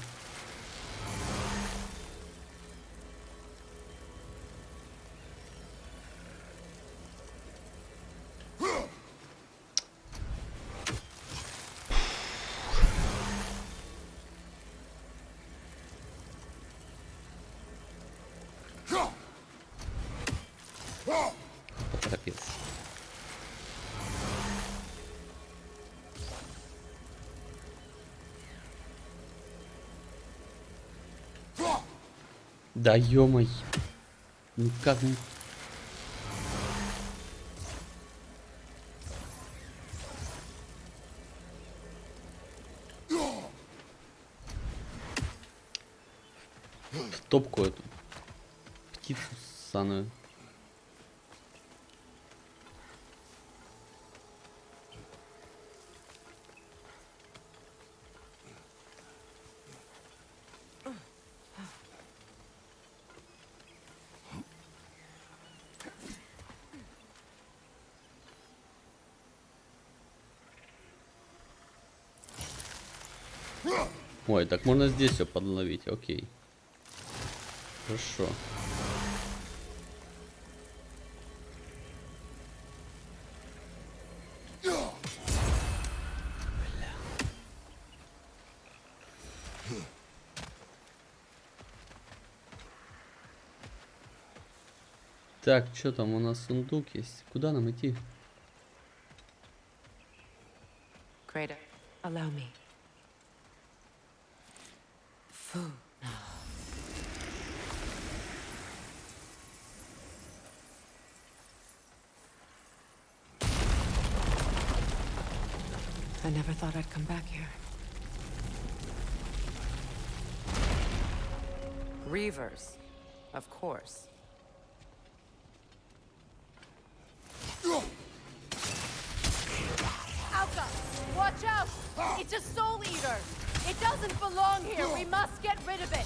Поторопился. Да ё-моё. Ну как? В топку эту птицу ссаную. Ой, так можно здесь все подловить, окей. Хорошо. Так, что там у нас сундук есть? Куда нам идти? Kratos, allow me. Food. I never thought I'd come back here. Reavers, of course. Alka, watch out! It's a soul eater! It doesn't belong here! We must get rid of it!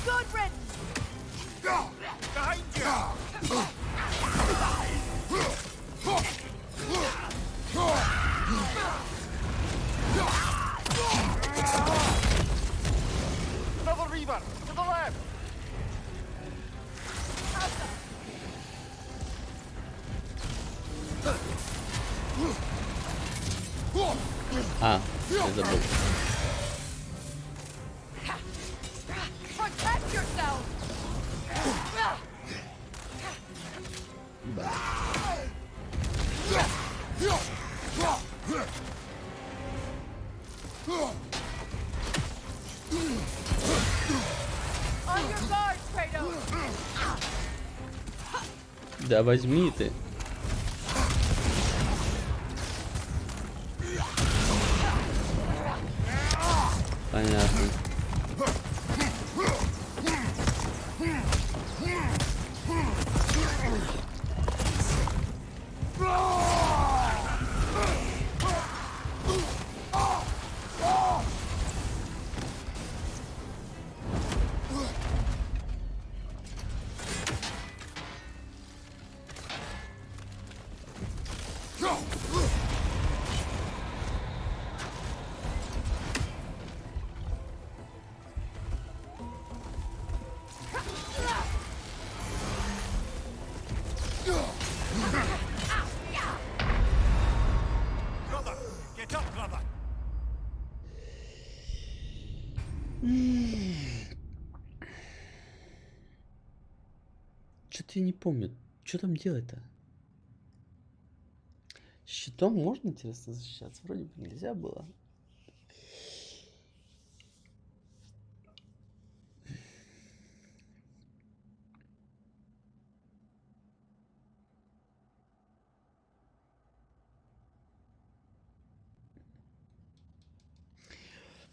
Good riddance! Behind you! Another Reaver! To the left! А, я забыл. Protect yourself! On your guard, Kratos! Да возьми ты. Понятно. Что-то я не помню. Что там делать-то? Щитом можно, интересно, защищаться? Вроде бы нельзя было.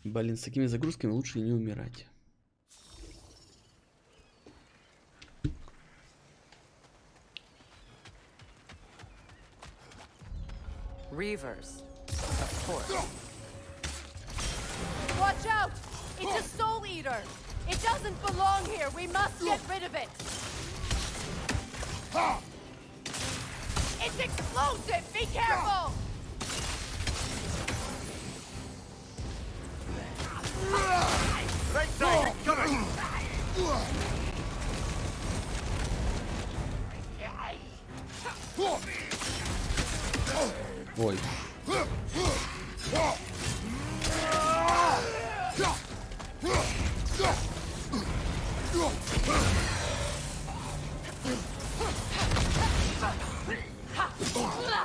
Блин, с такими загрузками лучше не умирать. Reavers, of course. Watch out! It's a soul eater! It doesn't belong here! We must get rid of it! It's explosive! Be careful! Right side, coming! Ой.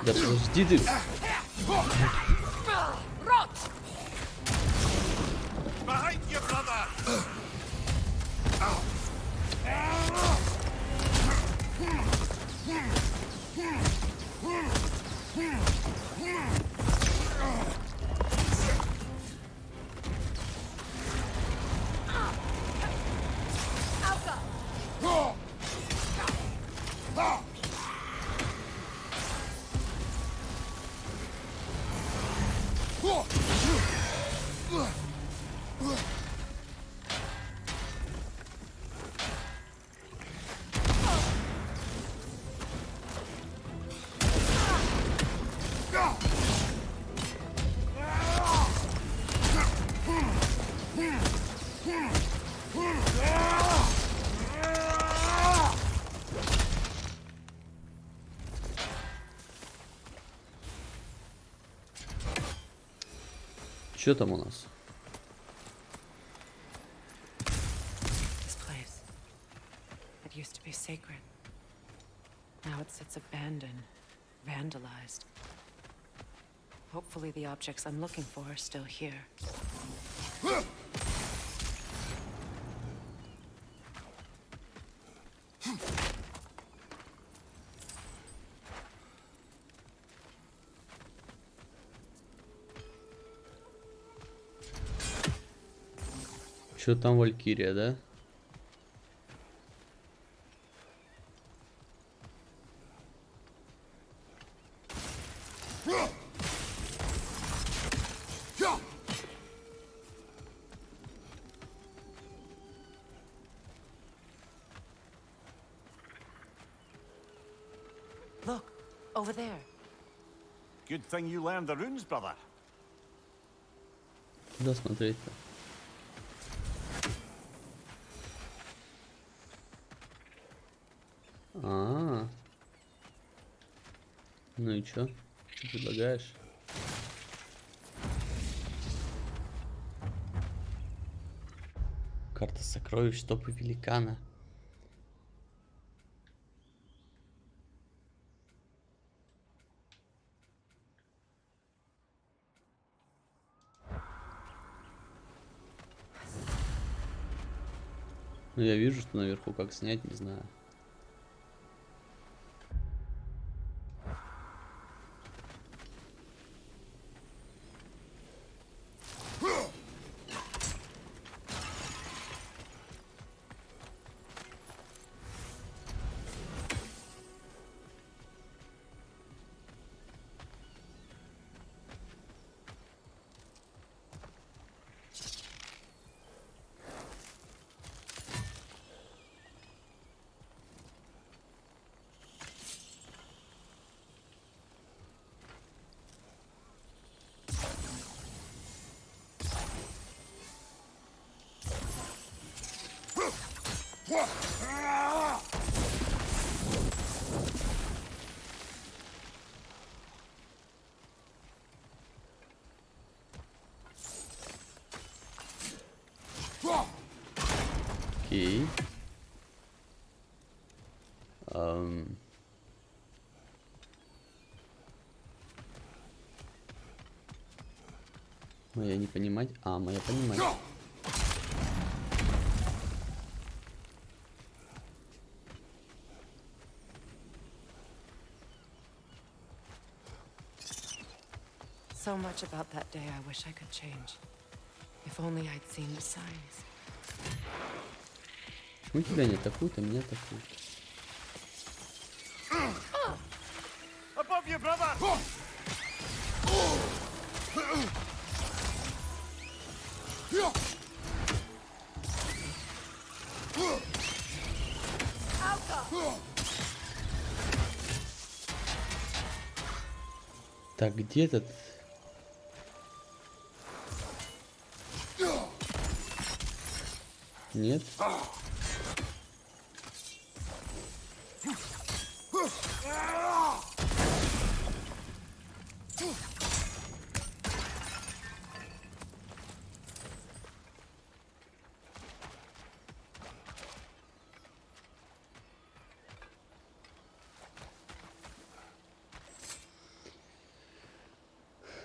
Да подожди ты. Behind you, brother! Что там у нас? This place. It used to be sacred. Now it sits abandoned, vandalized. Hopefully the objects I'm looking for are still here. Что там, Валькирия, да? Look, over there. Good thing you learned the runes, brother. Куда смотреть-то? А-а-а. Ну и чё? Что предлагаешь? Карта сокровищ, стопы великана. Ну я вижу, что наверху как снять, не знаю. Окей. Моя не понимать. А, моя понимать. So much about that day I wish I could change. If only I'd seen the signs. Почему тебя не атакуют, а меня атакуют? Above you, brother! Так, где этот? Нет?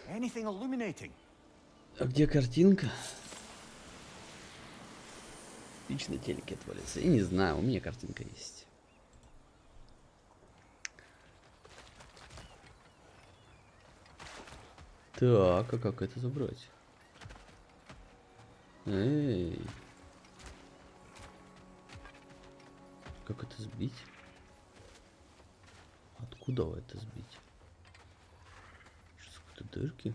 Anything illuminating? А где картинка? Пич на телеке отвалится. Я не знаю, у меня картинка есть. Так, а как это забрать? Эй. Как это сбить? Откуда это сбить? Что, какие-то дырки?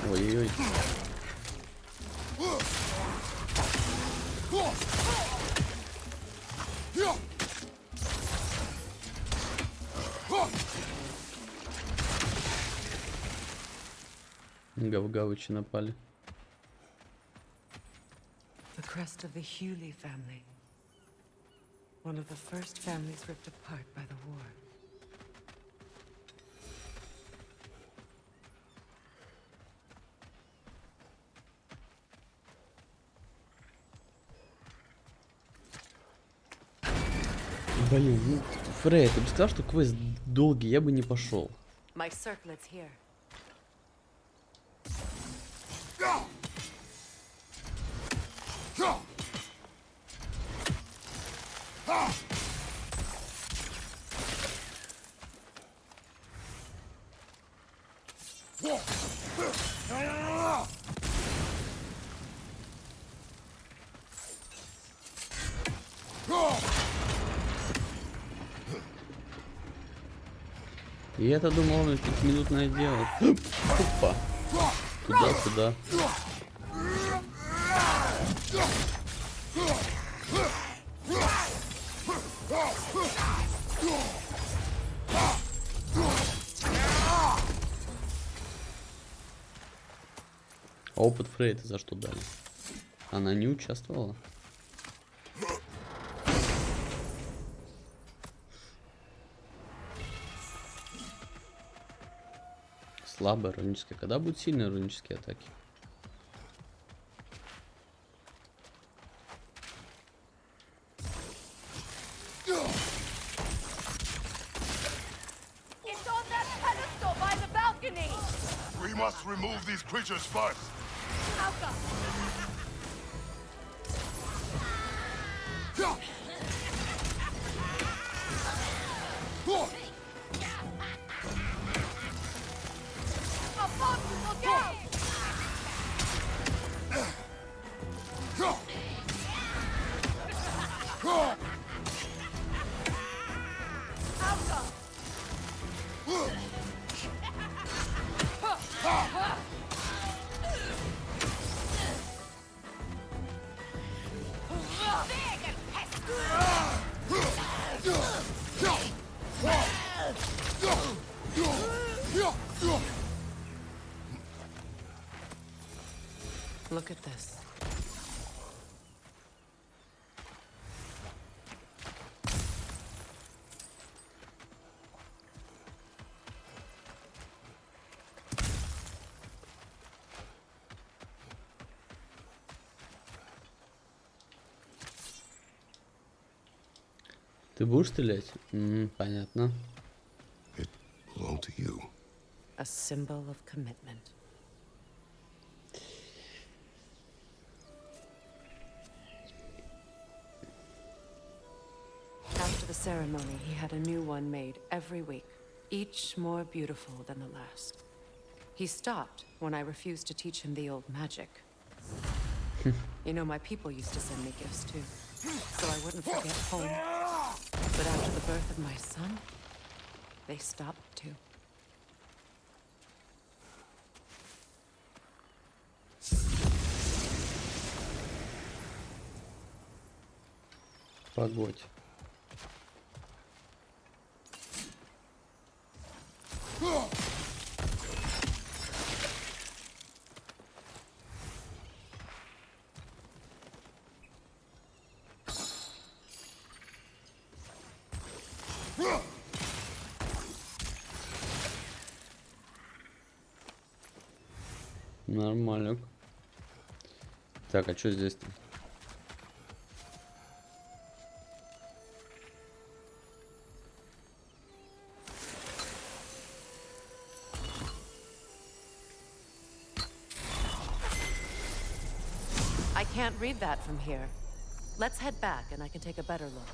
Ой-ой-ой. Гав-гавычи напали. The crest of the Hewley family. One of the first families ripped apart by the war. Блин, ну, Фрей, ты бы сказал, что квест долгий, я бы не пошел. My circlet's here. Я-то думал, это 5-минутное дело. Опа. Туда-сюда. А опыт Фрей это за что дали? Она не участвовала? Слабая руническая. Когда будут сильные рунические атаки? It's on that pedestal by the balcony! We must remove these creatures first. Alka! Above you, look out! Alka! Look at this. Ты будешь стрелять? Понятно. It belonged to you. A symbol of commitment. After the ceremony, he had a new one made every week, each more beautiful than the last. He stopped when I refused to teach him the old magic. You know, my people used to send me gifts too, so I wouldn't forget home. But after the birth of my son, they stopped too. Погодь. Нормально. Так, а что здесь-то? I can't read that from here. Let's head back and I can take a better look.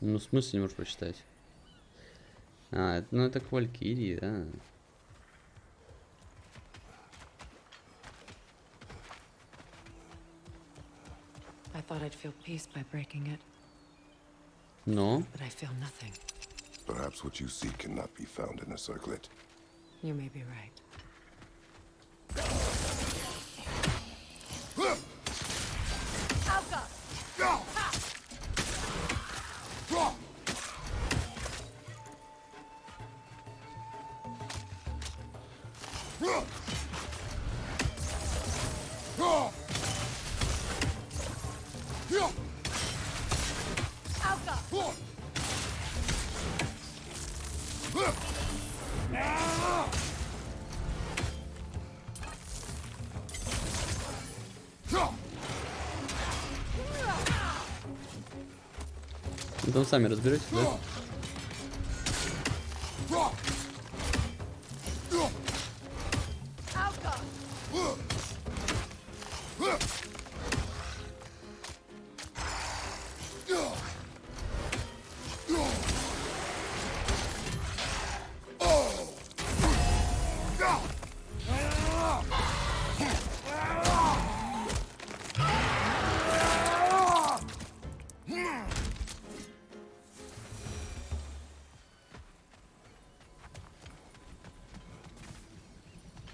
Ну, в смысле не можешь прочитать? А, это, ну это к Валькирии, да? I thought I'd feel peace by breaking it, Но? but I feel nothing. Perhaps what you seek cannot be found in a circlet. You may be right. Ну, там сами разберетесь, да?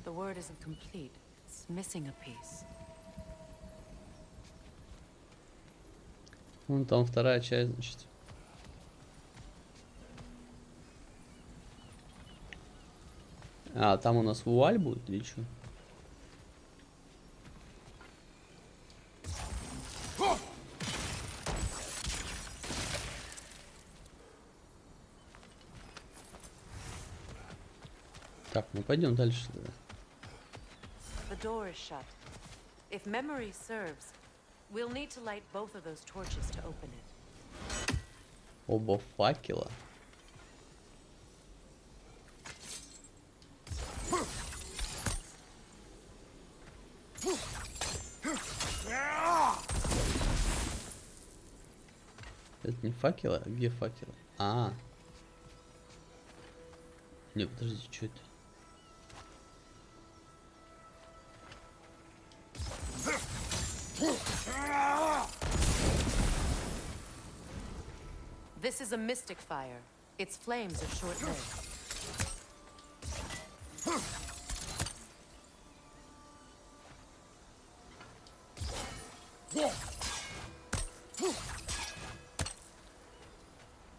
The word isn't complete. It's missing a piece. Вон там вторая часть, значит. А, там у нас вуаль будет или что? Так, ну пойдем дальше тогда. The door is shut. If memory serves, we'll need to light both of those torches to open it. Оба факела. Это не факелы, а где факелы? А. Не, подождите, что это? This is a mystic fire. Its flames are short-lived.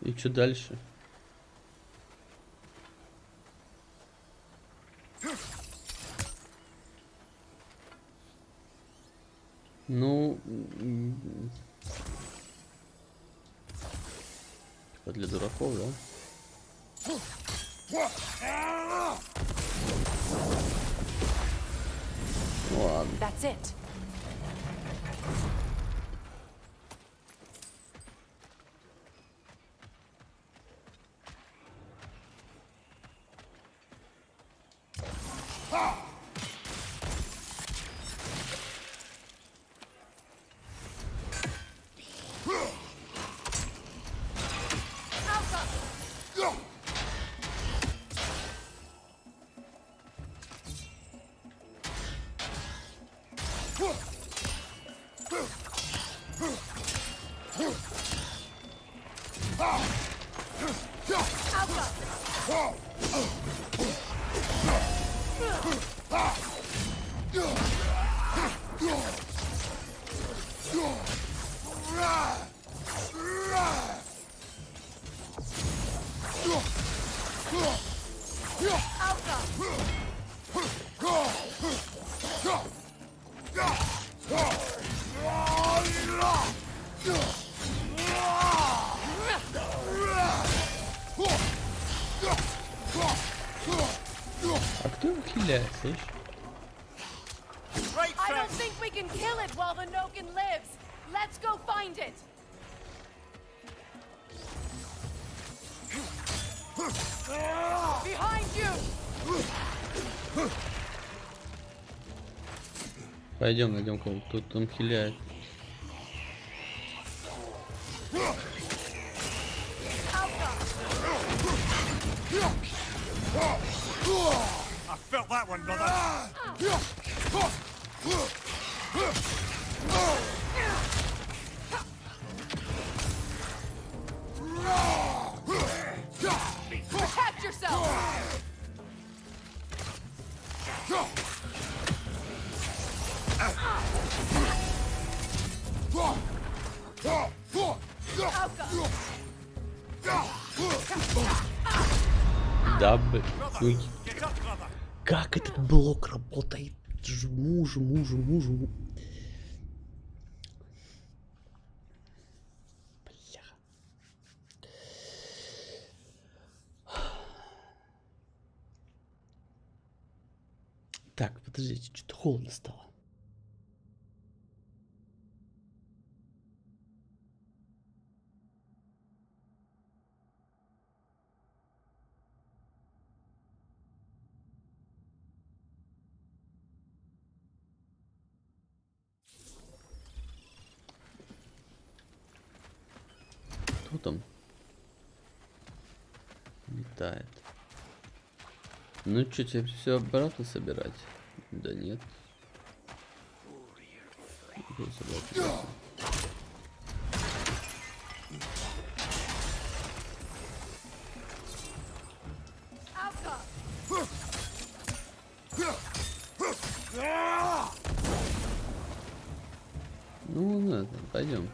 И что дальше? Ну, типа для дураков, да? Ну ладно. That's it. А кто его хиляет, слышь? I don't think we can kill it while the Noken lives. Let's go find it. Behind you. Пойдем найдем кого-то. Тут он хиляет. I felt that one, brother. Protect yourself. Да, как этот блок работает? Жму. Бляха. Так, подождите, что-то холодно стало. Кто там летает? Ну что, тебе все обратно собирать? Да нет. Ну ладно, пойдем.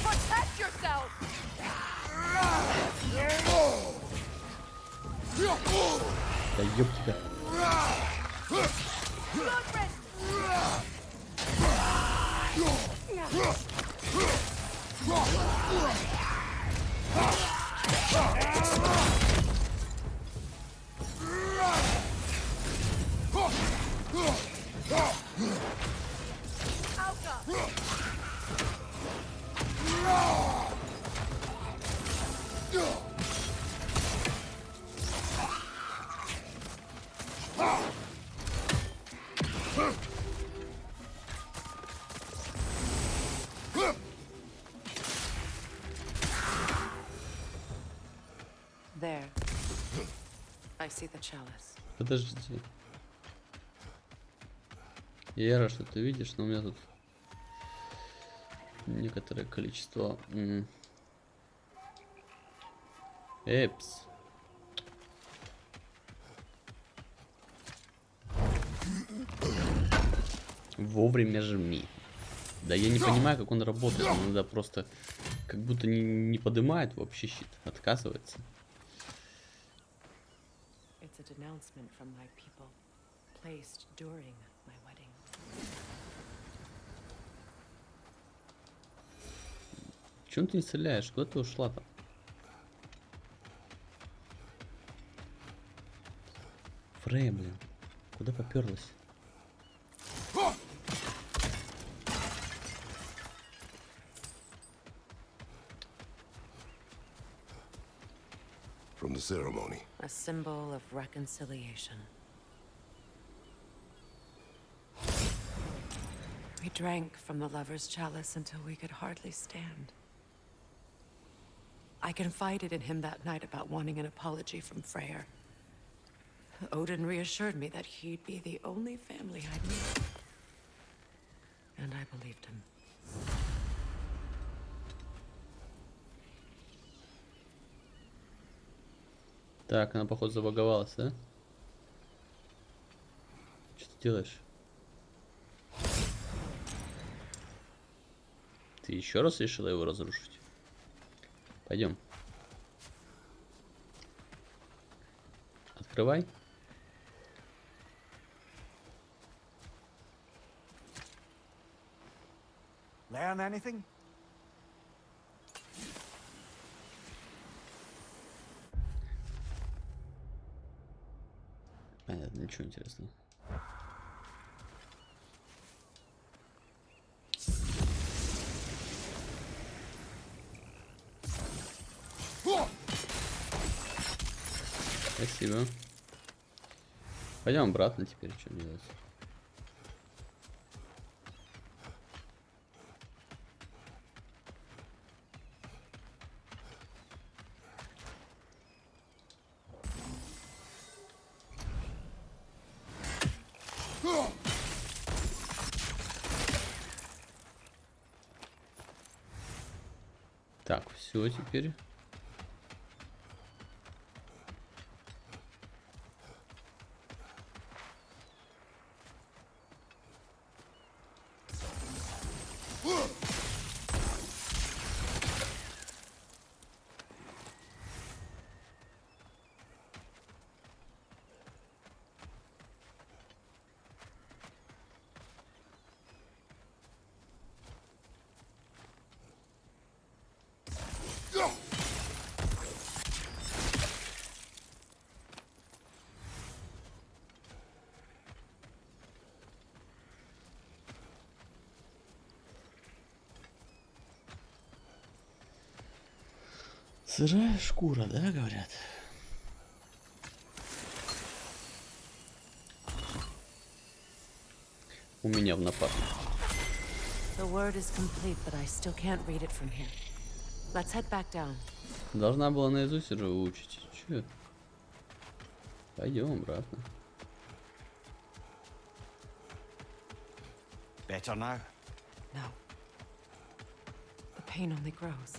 Protect yourself. Да ёб тебя. There. I see the chalice. Подожди. Я рад, что ты видишь, но у меня тут некоторое количество эпс. Вовремя жми. Да я не понимаю, как он работает. Он иногда просто как будто не поднимает вообще щит, отказывается. denouncement from my people, placed during my wedding. Чё ты не стреляешь? Куда ты ушла-то? Фрей, блин. Куда попёрлась? From the ceremony. A symbol of reconciliation. We drank from the lover's chalice until we could hardly stand. I confided in him that night about wanting an apology from Freyr. Odin reassured me that he'd be the only family I'd need. And I believed him. Так, она, походу, забаговалась, да? Что ты делаешь? Ты еще раз решила его разрушить? Пойдем. Открывай. Learn anything? Понятно, ничего интересного. Спасибо. Пойдем обратно теперь, что делать? Так, все теперь. Сырая шкура, да, говорят? У меня в напарнике. The word is complete, but I still can't read it from here. Let's head back down. Должна была наизусть уже выучить. Чё? Пойдем обратно. Better now? No. The pain only grows.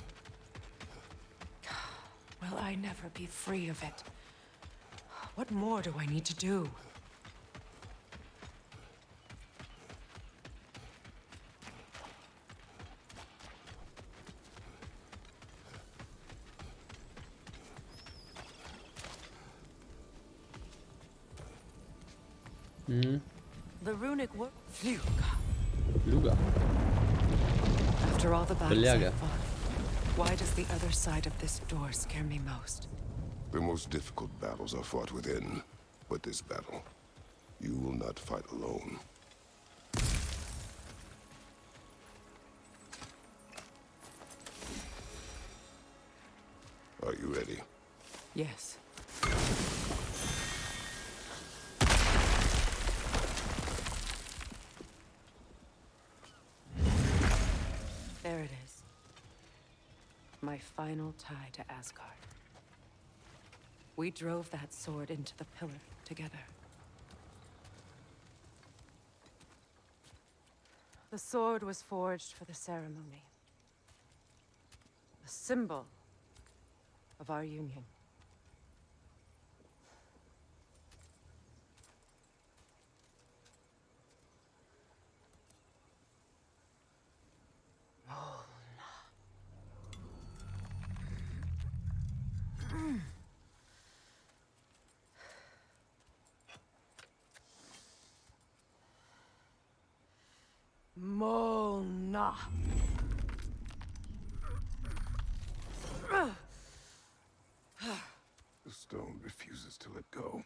Will I never be free of it? What more do I need to do? The runic word. Люга. After all the battles Бляга. I fought, why does the other side of this door scare me most? The most difficult battles are fought within, but this battle, you will not fight alone. Are you ready? Yes. There it is. My final tie to Asgard. We drove that sword into the pillar together. The sword was forged for the ceremony. A symbol of our union. let go.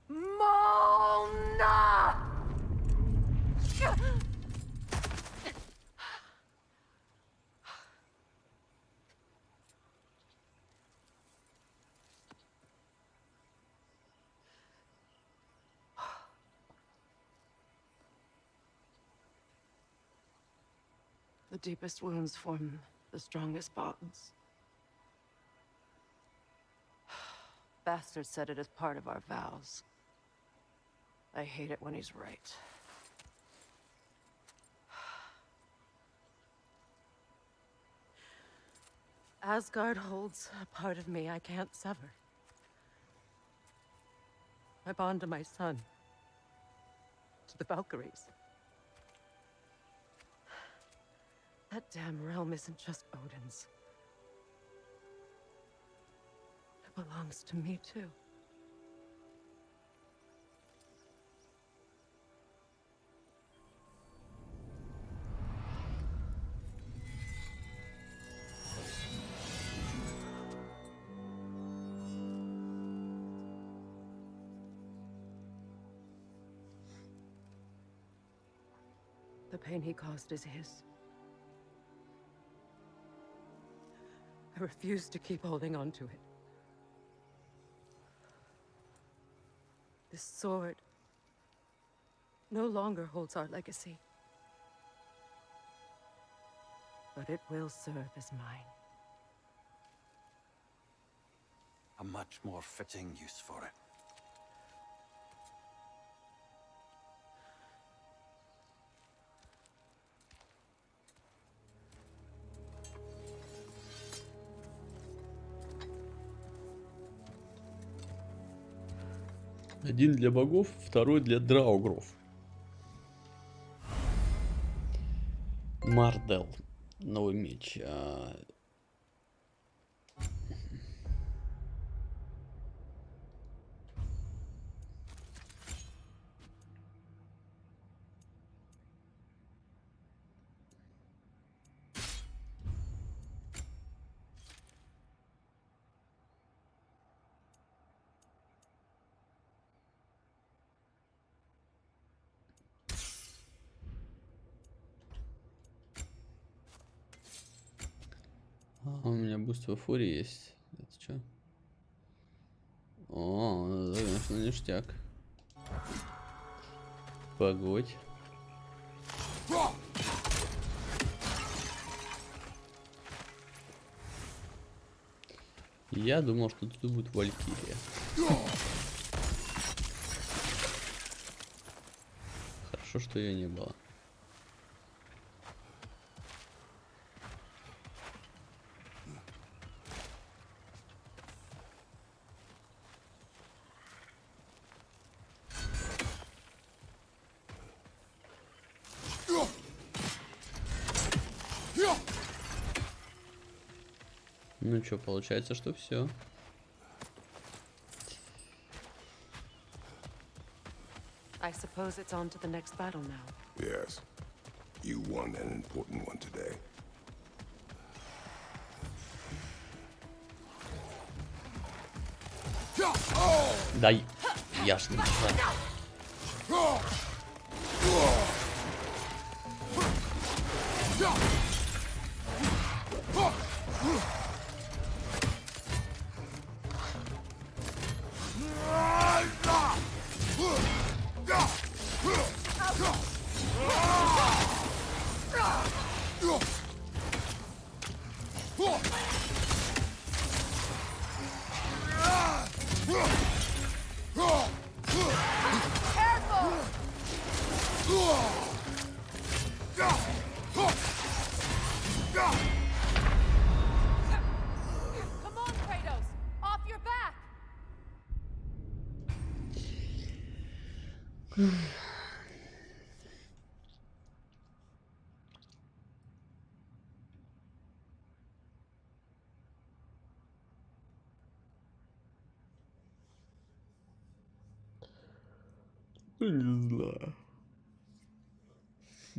Mona! The deepest wounds form the strongest bonds. Bastard said it as part of our vows. I hate it when he's right. Asgard holds a part of me I can't sever. I bond to my son. To the Valkyries. That damn realm isn't just Odin's. It belongs to me too. The pain he caused is his. I refuse to keep holding on to it. This sword no longer holds our legacy. But it will serve as mine. A much more fitting use for it. Один для богов, второй для драугров. Мардел. Новый меч. У меня буст в фуре есть. Это что? О, это, конечно, ништяк. Погодь. Я думал, что тут будет Валькирия. Хорошо, что ее не было. Ну что, получается, что все. I suppose it's on to the next battle now. Yes. You won an important one today. Дай. Ясно. Come on, Kratos! Off your back! Не знаю.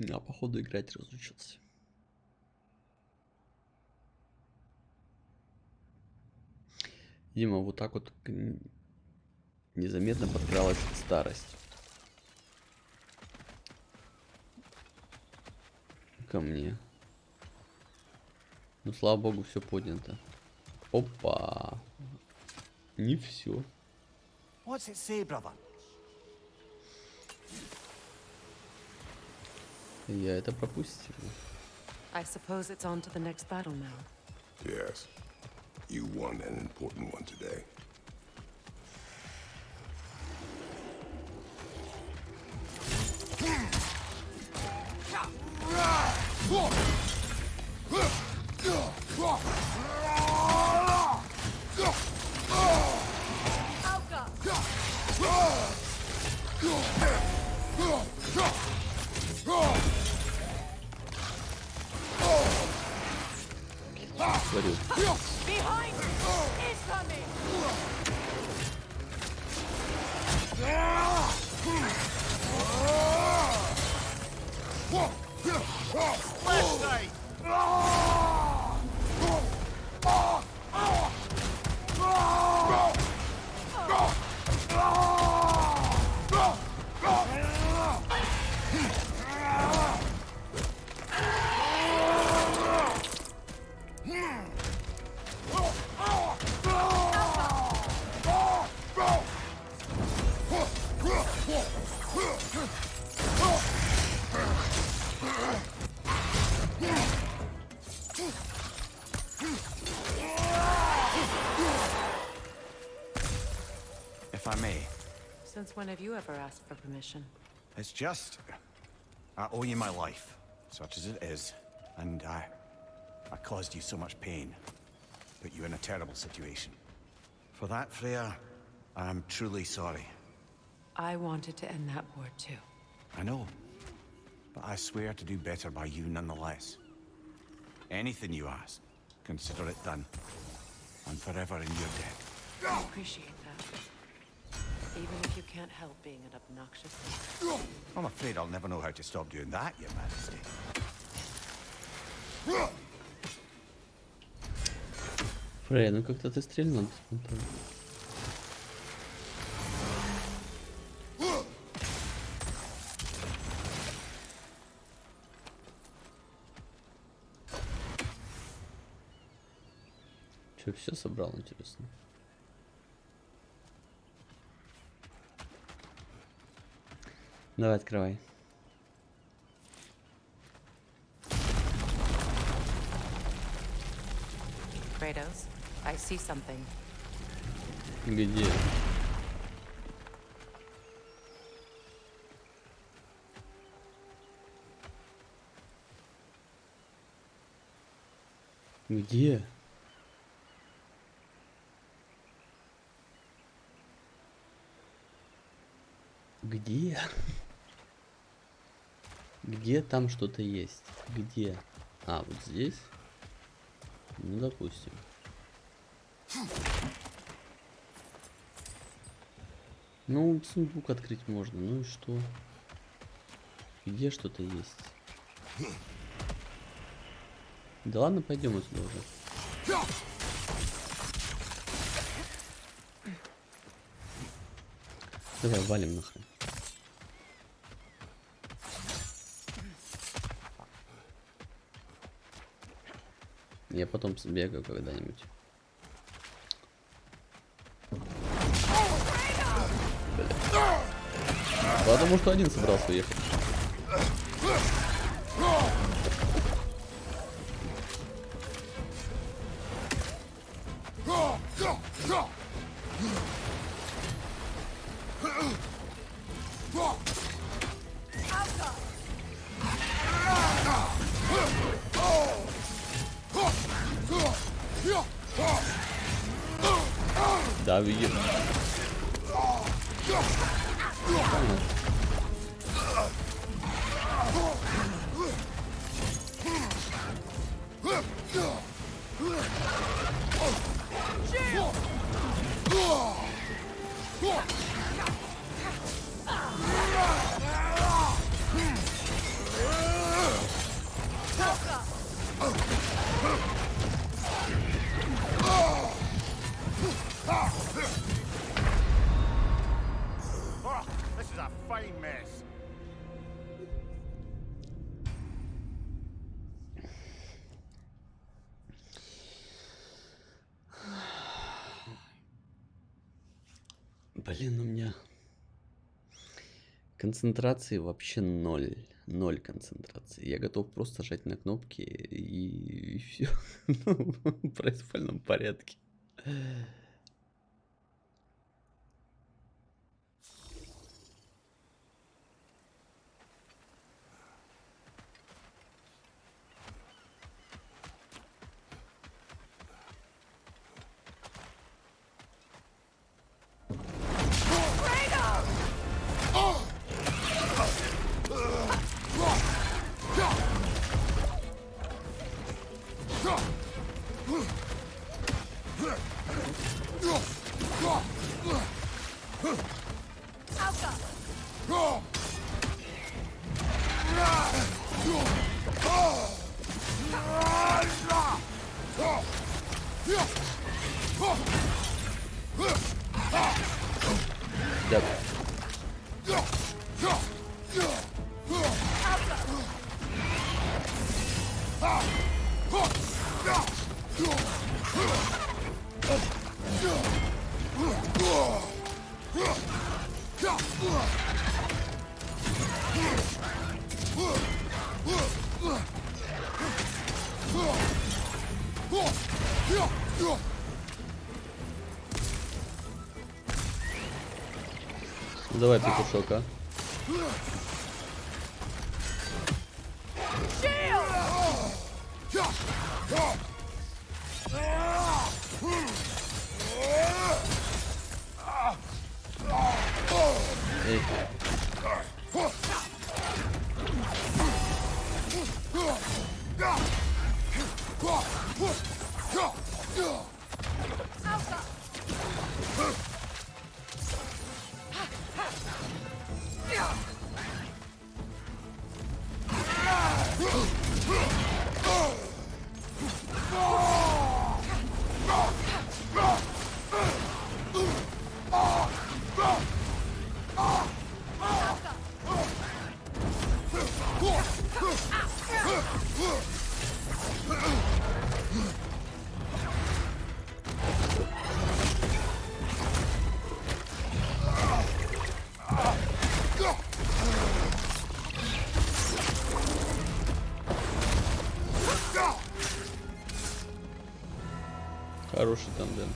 А походу играть разучился. Дима, вот так вот незаметно подкралась старость ко мне. Ну, слава богу, все поднято. Опа. Не все. What's it say, brother? Я это пропустил. I suppose it's on to the next battle now. Yes. You won an important one today. Говорю. Behind you! Incoming! Left side! If I may, Since when have you ever asked for permission? it's just... I owe you my life, such as it is, and I caused you so much pain. Put you in a terrible situation. For that, Freya, I'm truly sorry. I wanted to end that war too. I know, but I swear to do better by you nonetheless. Anything you ask, consider it done. I'm forever in your debt. I appreciate that. Even if you can't help being an obnoxious leader. I'm afraid I'll never know how to stop doing that, Your Majesty. Фрей, ну как-то ты стрельнул. Че, все собрал, интересно? Давай, открывай. Kratos, I see something. Где? Где? Где? Где там что-то есть? Где? А, вот здесь? Ну, допустим. Ну, сундук открыть можно. Ну и что? Где что-то есть? Да ладно, пойдем отсюда уже. Давай, валим нахрен. Я потом сбегаю когда-нибудь. Потому что один собрался уехать. Да, видим. This is a fine mess. Блин, у меня концентрации вообще ноль. Ноль концентрации. Я готов просто жать на кнопки и все. В произвольном порядке. Да. Давай, петушок, а. Эй. Хороший тандем.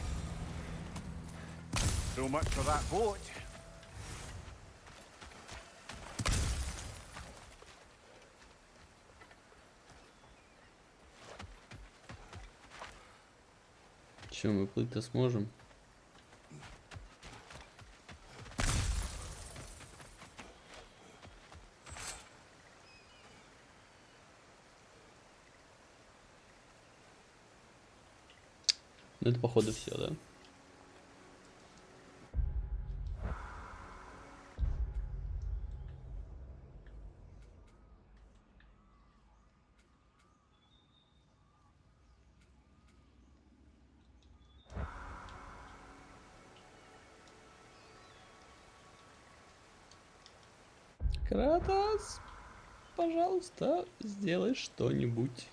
So much for that boat. Че, мы плыть-то сможем? Ну это походу все, да? Кратос, пожалуйста, сделай что-нибудь.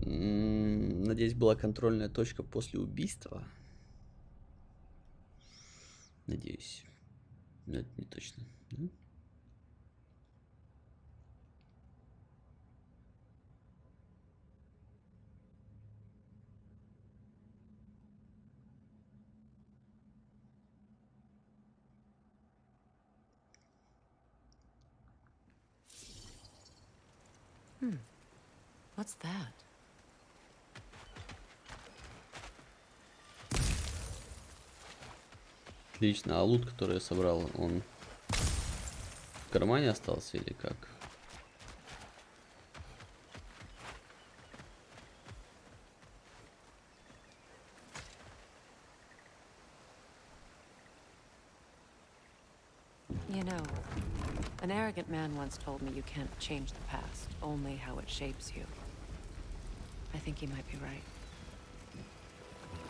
Надеюсь, была контрольная точка после убийства. Надеюсь. Но это не точно. Да? What's that? Отлично. А лут, который я собрал, он в кармане остался или как? You know, an arrogant man once told me you can't change the past, only how it shapes you. I think he might be right.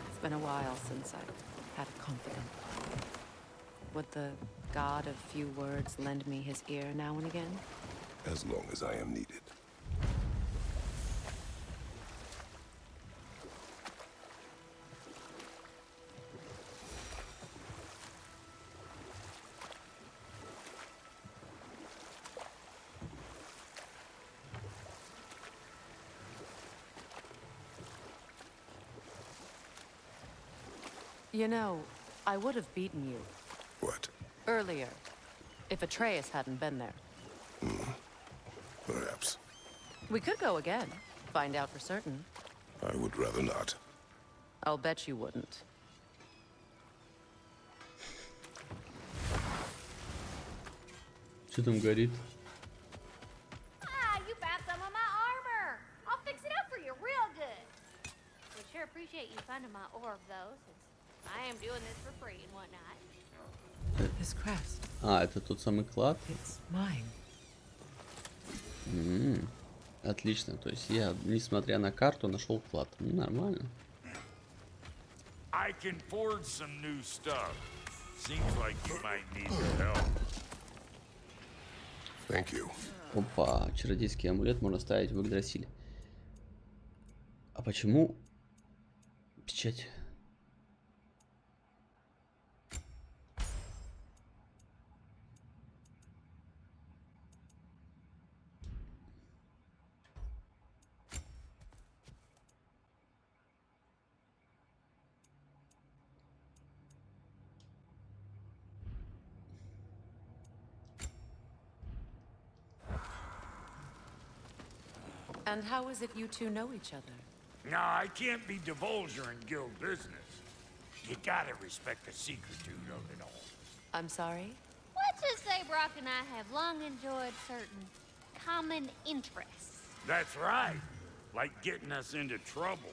It's been a while since I've had a confidant. Would the god of few words lend me his ear now and again? As long as I am needed. You know, I would have beaten you What? earlier, if Atreus hadn't been there. Perhaps. We could go again, find out for certain. I would rather not. I'll bet you wouldn't. Что там горит? Ah, you found some of my armor. I'll fix it up for you real good. Would sure appreciate you finding my orb, though, since I am doing this for free and whatnot. This crest, А, это тот самый клад? it's mine. Отлично, то есть я, несмотря на карту, нашел клад. Ну, нормально. I can forge some new stuff. Seems like you might need the help. Thank you. Опа, чародейский амулет можно ставить в Игдрасиль. А почему печать? And how is it you two know each other? No, I can't be divulger in guild business. You gotta respect the secretude of it all. I'm sorry? Let's just say Brock and I have long enjoyed certain common interests. That's right. Like getting us into trouble.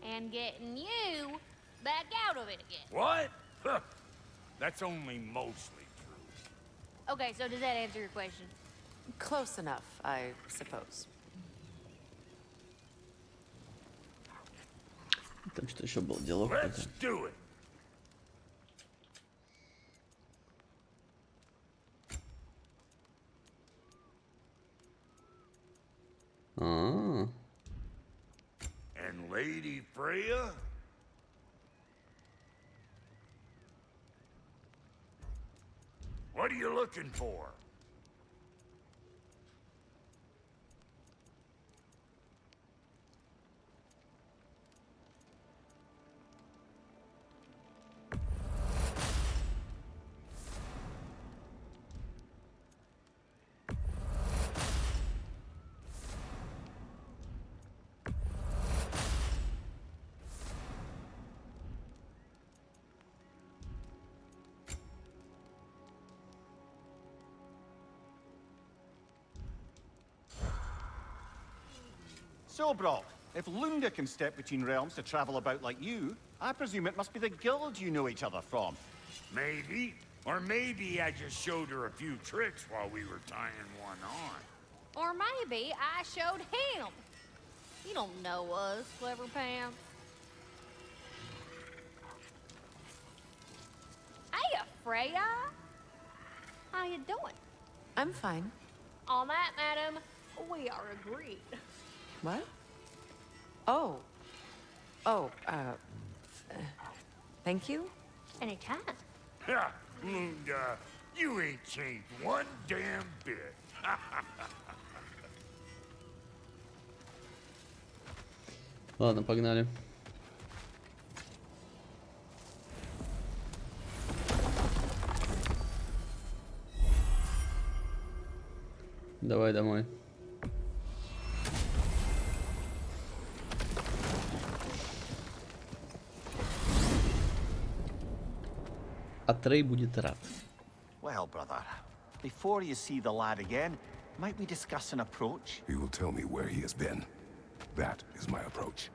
And getting you back out of it again. What? Huh. That's only mostly true. Okay, so does that answer your question? Close enough, I suppose. Там что еще был диалог? Let's do it. А, And Lady Freya? What are you looking for? So, Brock, if Lunda can step between realms to travel about like you, I presume it must be the guild you know each other from. Maybe. Or maybe I just showed her a few tricks while we were tying one on. Or maybe I showed him. You don't know us, Clever Pants. Hey, Freya. How you doing? I'm fine. On that, madam, we are agreed. What? Oh. Oh, thank you? Anytime. Ha! Lunda, you ain't changed one damn bit. ладно, погнали. Давай домой. Атрей будет рад. Well, brother, before you see the lad again, might we discuss an approach? He will tell me where he has been. That is my approach.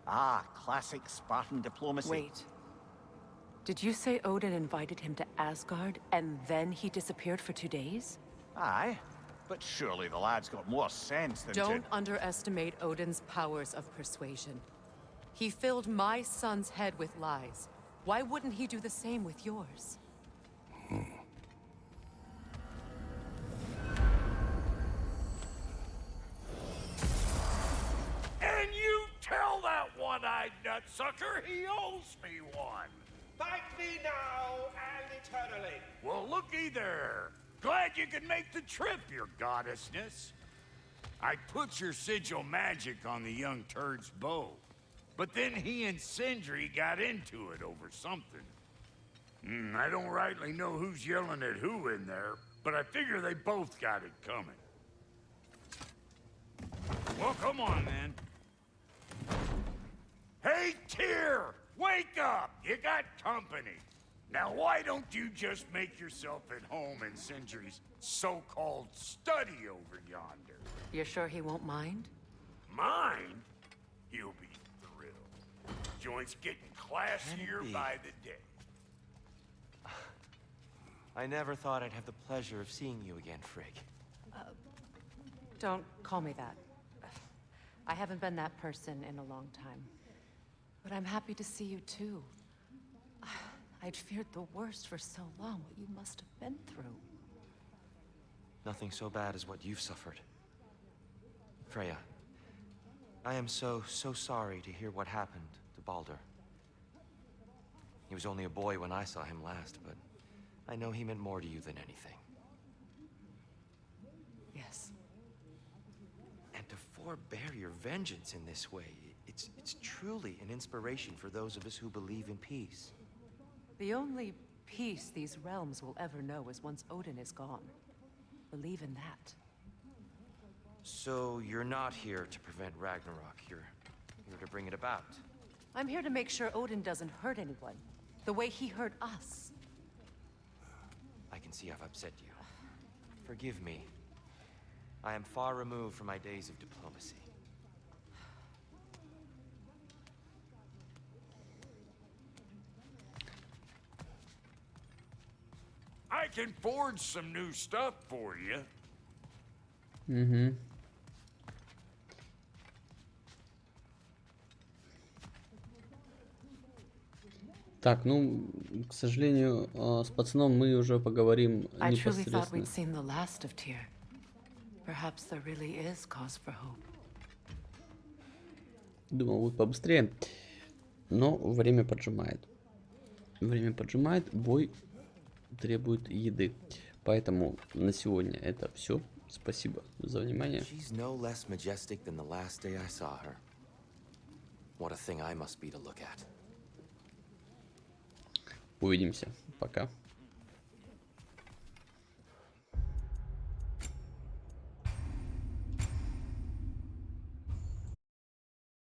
Ah, classic Spartan diplomacy. Wait. Did you say Odin invited him to Asgard, and then he disappeared for 2 days? Aye, but surely the lad's got more sense than Don't to... underestimate Odin's powers of persuasion. He filled my son's head with lies, Why wouldn't he do the same with yours? And you tell that one-eyed nutsucker he owes me one. Fight me now and eternally. Well, looky there. Glad you could make the trip, your goddessness. I put your sigil magic on the young turd's bow, but then he and Sindri got into it over something. I don't rightly know who's yelling at who in there, but I figure they both got it coming. Well, come on, then. Hey, Tyr! Wake up! You got company. Now, why don't you just make yourself at home in Sindri's so-called study over yonder? You're sure he won't mind? Mind? He'll be thrilled. Joint's getting classier by the day. I never thought I'd have the pleasure of seeing you again, Frigg. Don't call me that. I haven't been that person in a long time. But I'm happy to see you too. I'd feared the worst for so long, what you must have been through. Nothing so bad as what you've suffered. Freya, I am so sorry to hear what happened to Baldur. He was only a boy when I saw him last, but I know he meant more to you than anything. Yes. And to forbear your vengeance in this way, it's truly an inspiration for those of us who believe in peace. The only peace these realms will ever know is once Odin is gone. Believe in that. So you're not here to prevent Ragnarok, you're here to bring it about. I'm here to make sure Odin doesn't hurt anyone, the way he hurt us. I can see I've upset you. Forgive me. I am far removed from my days of diplomacy. I can forge some new stuff for you. Так, ну, к сожалению, с пацаном мы уже поговорим I truly thought непосредственно. we'd seen the last of Tyr. Perhaps there really is cause for hope. Думал, будет побыстрее. Но время поджимает. Время поджимает, бой требует еды. Поэтому на сегодня это все. Спасибо за внимание. She's no less majestic than the last day I saw her. What a thing I must be to look at. Увидимся. Пока.